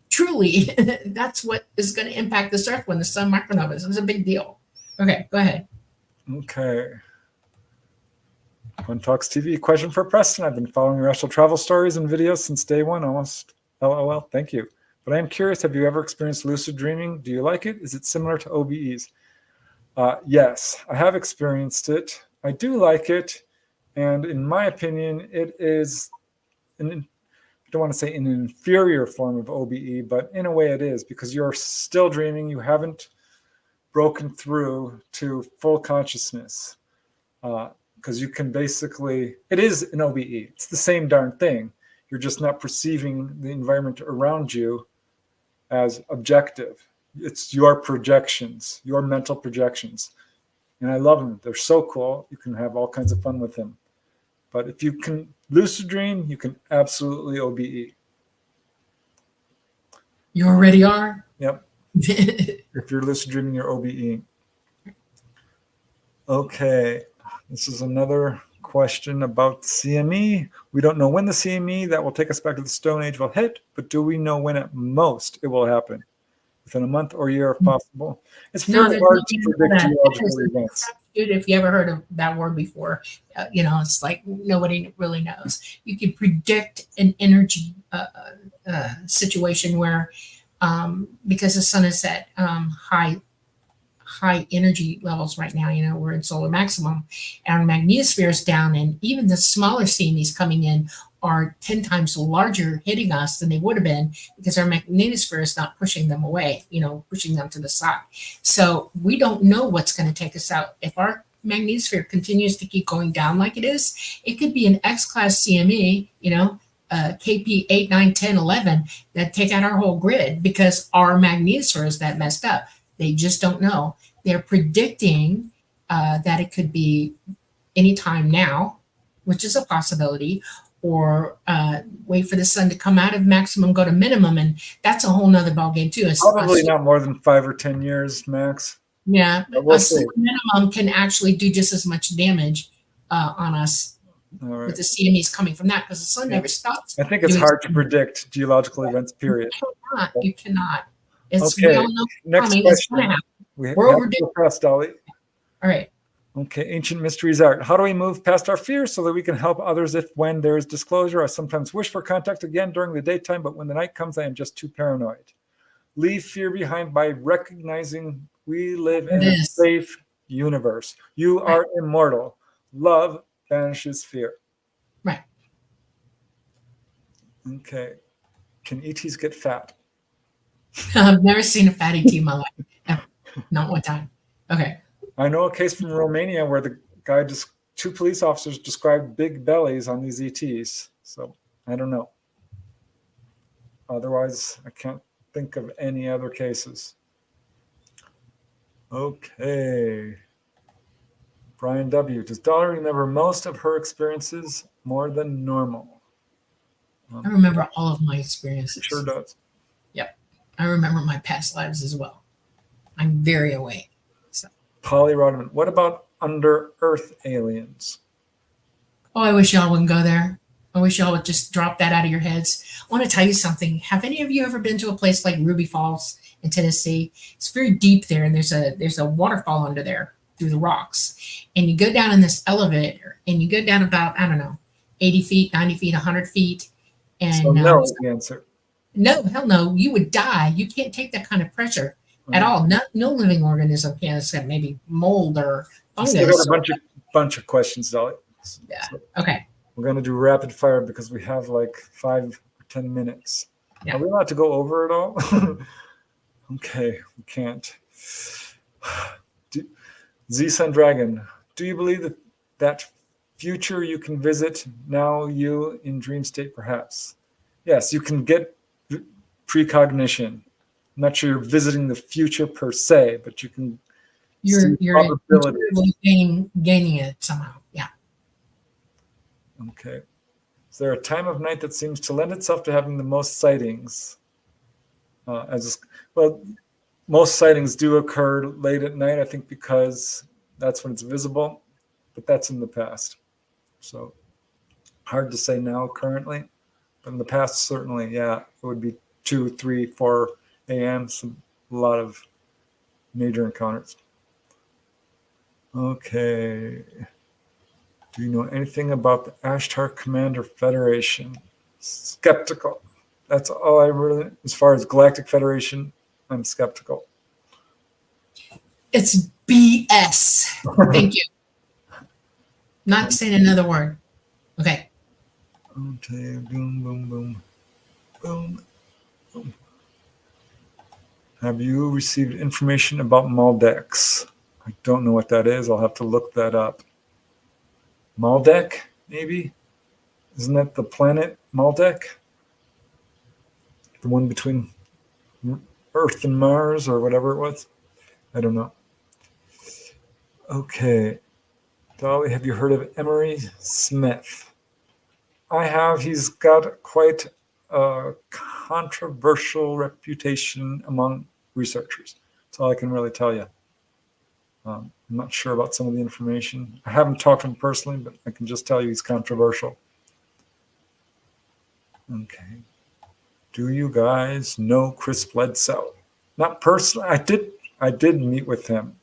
Truly, that's what is going to impact this Earth when the sun micronovas. It's a big deal. Okay, go ahead. Okay. Fun Talks TV. Question for Preston. I've been following your astral travel stories and videos since day one, almost. LOL. Thank you. But I am curious, have you ever experienced lucid dreaming? Do you like it? Is it similar to OBEs? Yes, I have experienced it. I do like it. And in my opinion, it is I don't want to say an inferior form of OBE, but in a way it is, because you're still dreaming. You haven't broken through to full consciousness, because you can basically, it is an OBE. It's the same darn thing. You're just not perceiving the environment around you as objective. It's your projections, your mental projections. And I love them. They're so cool. You can have all kinds of fun with them. But if you can lucid dream, you can absolutely OBE. You already are? Yep. If you're lucid dreaming, you're OBE. Okay. This is another question about CME. We don't know when the CME that will take us back to the Stone Age will hit, but do we know when at most it will happen? Within a month or a year, if possible. It's very hard to predict geological events. If you ever heard of that word before, it's like nobody really knows. You can predict an energy situation where, because the sun is at high high energy levels right now. We're in solar maximum, and our magnetosphere is down, and even the smaller CMEs coming in are 10 times larger hitting us than they would have been because our magnetosphere is not pushing them away, pushing them to the side. So we don't know what's going to take us out. If our magnetosphere continues to keep going down like it is, it could be an X-class CME, KP 8, 9, 10, 11 that take out our whole grid because our magnetosphere is that messed up. They just don't know. They're predicting that it could be anytime now, which is a possibility, or wait for the sun to come out of maximum, go to minimum, and that's a whole nother ballgame too. Probably not more than 5 or 10 years max. Yeah, we'll a solar minimum can actually do just as much damage on us with the CMEs coming from that because the sun never stops. I think it's hard to predict geological events, period. You cannot. It's, okay, we all know next question. We're overdue. Dolly. All right. Okay, ancient mysteries art. How do we move past our fears so that we can help others when there is disclosure? I sometimes wish for contact again during the daytime, but when the night comes, I am just too paranoid. Leave fear behind by recognizing we live in a safe universe. You are immortal. Love banishes fear. Right. Okay. Can ETs get fat? I've never seen a fat ET in my life. Ever. Not one time. Okay. I know a case from Romania where the guy two police officers described big bellies on these ETs. So I don't know. Otherwise, I can't think of any other cases. Okay. Brian W. Does Dolly remember most of her experiences more than normal? I remember all of my experiences. Sure does. Yep. I remember my past lives as well. I'm very awake. So. Polly Rodman, what about under-earth aliens? Oh, I wish y'all wouldn't go there. I wish y'all would just drop that out of your heads. I want to tell you something. Have any of you ever been to a place like Ruby Falls in Tennessee? It's very deep there, and there's a waterfall under there through the rocks. And you go down in this elevator, and you go down about, 80 feet, 90 feet, 100 feet. And so no is the answer. No, hell no. You would die. You can't take that kind of pressure at all. No living organism can, except maybe mold or fungus. I got a bunch of questions, Dolly. Yeah. Okay. We're going to do rapid fire because we have like 5 or 10 minutes. Yeah. Are we allowed to go over it all? Okay, we can't. Z-Sun Dragon, do you believe that future you can visit now you in dream state perhaps? Yes, you can get precognition. I'm not sure you're visiting the future per se, but you can you're gaining it somehow. Yeah. Okay. Is there a time of night that seems to lend itself to having the most sightings? Most sightings do occur late at night, I think, because that's when it's visible, but that's in the past. So hard to say now currently, but in the past, certainly, yeah, it would be 2, 3, 4 a.m. A lot of major encounters. Okay. Do you know anything about the Ashtar Commander Federation? Skeptical. That's all I really, as far as Galactic Federation, I'm skeptical. It's BS. Thank you. Not saying another word. Okay. Okay, boom, boom, boom. Boom, boom. Have you received information about Maldex? I don't know what that is. I'll have to look that up. Maldek, maybe? Isn't that the planet Maldek? The one between Earth and Mars or whatever it was? I don't know. Okay. Dolly, have you heard of Emery Smith? I have. He's got quite a controversial reputation among researchers. That's all I can really tell you. I'm not sure about some of the information. I haven't talked to him personally, but I can just tell you he's controversial. Okay. Do you guys know Chris Bledsoe? Not personally. I did meet with him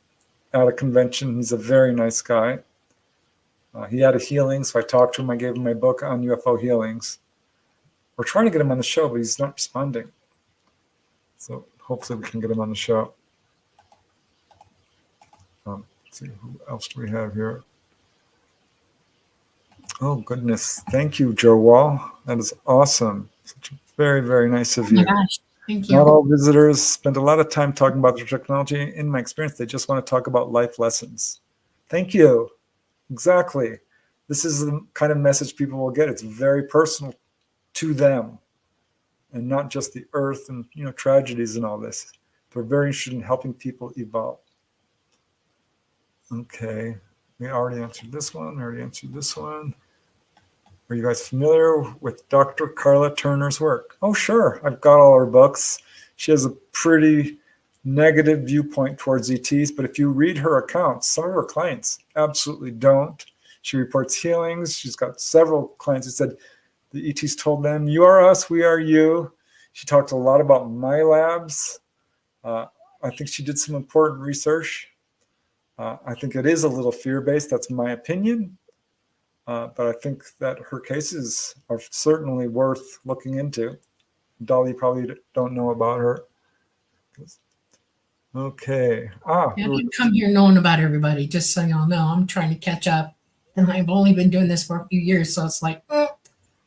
at a convention. He's a very nice guy. He had a healing, so I talked to him. I gave him my book on UFO healings. We're trying to get him on the show, but he's not responding. So hopefully we can get him on the show. Let's see, who else do we have here? Oh, goodness. Thank you, Joe Wall. That is awesome. Such very, very nice of Oh my you. gosh. Thank Not you. all visitors spend a lot of time talking about their technology. In my experience, they just want to talk about life lessons. Thank you. Exactly. This is the kind of message people will get. It's very personal to them and not just the earth and tragedies and all this. They're very interested in helping people evolve. Okay. We already answered this one. We already answered this one. Are you guys familiar with Dr. Carla Turner's work? Oh, sure. I've got all her books. She has a pretty negative viewpoint towards ETs, but if you read her accounts, some of her clients absolutely don't. She reports healings. She's got several clients who said the ETs told them, you are us, we are you. She talked a lot about my labs. I think she did some important research. I think it is a little fear-based. That's my opinion. But I think that her cases are certainly worth looking into. Dolly, probably don't know about her. Okay. I didn't come here knowing about everybody, just so y'all know. I'm trying to catch up. And I've only been doing this for a few years, so it's like,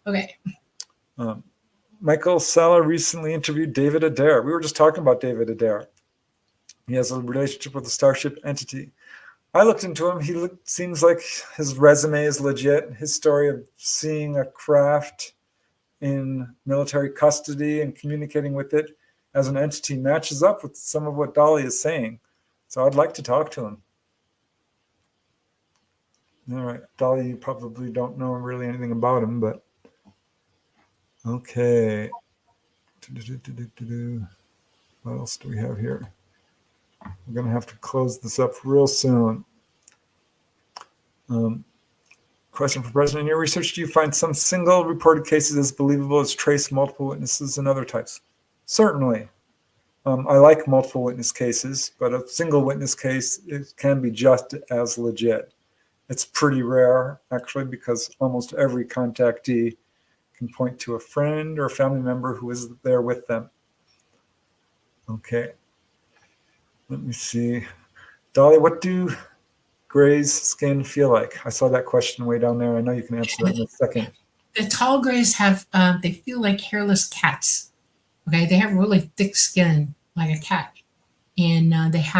okay. Michael Sala recently interviewed David Adair. We were just talking about David Adair. He has a relationship with the Starship entity. I looked into him. He seems like his resume is legit. His story of seeing a craft in military custody and communicating with it as an entity matches up with some of what Dolly is saying. So I'd like to talk to him. All right. Dolly, you probably don't know really anything about him, but okay. What else do we have here? We're going to have to close this up real soon. Question for President. In your research, do you find some single reported cases as believable as trace multiple witnesses and other types? Certainly. I like multiple witness cases, but a single witness case, it can be just as legit. It's pretty rare, actually, because almost every contactee can point to a friend or a family member who is there with them. Okay. Let me see. Dolly, what do Gray's skin feel like? I saw that question way down there. I know you can answer that in a second. The tall grays have, they feel like hairless cats. Okay, they have really thick skin like a cat, and there's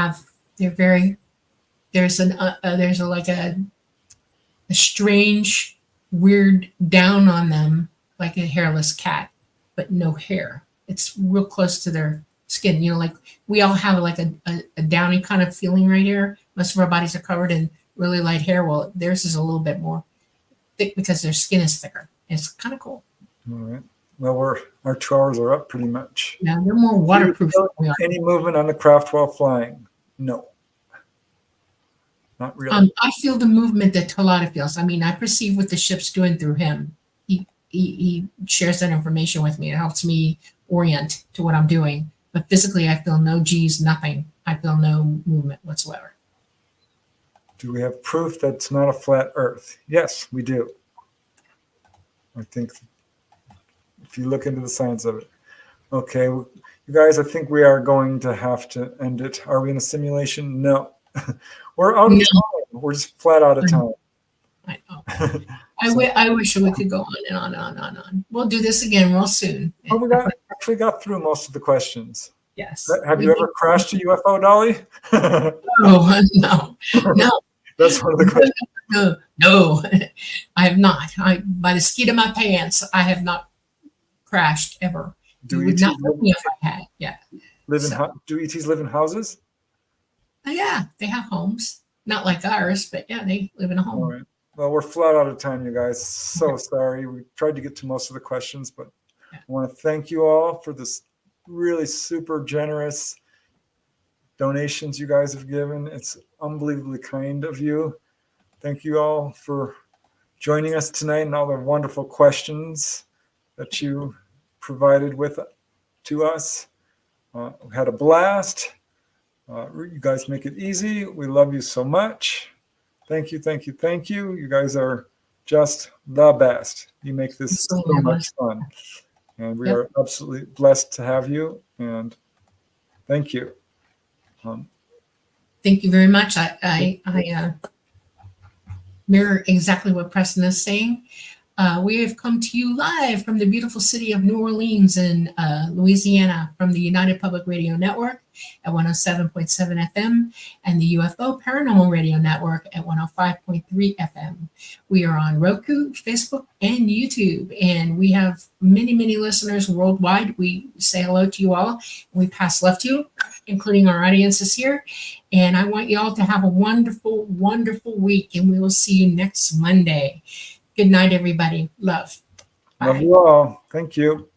a strange, weird down on them like a hairless cat, but no hair. It's real close to their skin. Like we all have like a downy kind of feeling right here. Most of our bodies are covered in really light hair. Well, theirs is a little bit more thick because their skin is thicker. It's kind of cool. All right. Well, our 2 hours are up pretty much. Yeah, they're more waterproof than we are. Any movement on the craft while flying? No. Not really. I feel the movement that Tolada feels. I mean, I perceive what the ship's doing through him. He shares that information with me. It helps me orient to what I'm doing. But physically, I feel no G's, nothing. I feel no movement whatsoever. Do we have proof that it's not a flat Earth? Yes, we do. I think if you look into the science of it. Okay, you guys, I think we are going to have to end it. Are we in a simulation? No. We're out of time. We're just flat out of time. I know. I wish we could go on and on and on and on. We'll do this again real soon. Oh, we actually got through most of the questions. Yes. Have you ever crashed a UFO, Dolly? Oh, no. That's one of the questions. No, I have not. By the skin of my pants, I have not crashed ever. You would not know me if I had. Yeah. Do ETs live in houses? Yeah, they have homes. Not like ours, but yeah, they live in a home. All right. Well, we're flat out of time, you guys. So sorry. We tried to get to most of the questions, but I want to thank you all for this really super generous donations you guys have given. It's unbelievably kind of you. Thank you all for joining us tonight and all the wonderful questions that you provided to us. We had a blast. You guys make it easy. We love you so much. Thank you, thank you, thank you. You guys are just the best. You make this so much fun. And we are absolutely blessed to have you. And thank you. Thank you very much. I mirror exactly what Preston is saying. We have come to you live from the beautiful city of New Orleans in Louisiana from the United Public Radio Network at 107.7 FM and the UFO Paranormal Radio Network at 105.3 FM. We are on Roku, Facebook, and YouTube, and we have many, many listeners worldwide. We say hello to you all. We pass love to you, including our audiences here. And I want you all to have a wonderful, wonderful week, and we will see you next Monday. Good night, everybody. Love. Bye. Love you all. Thank you.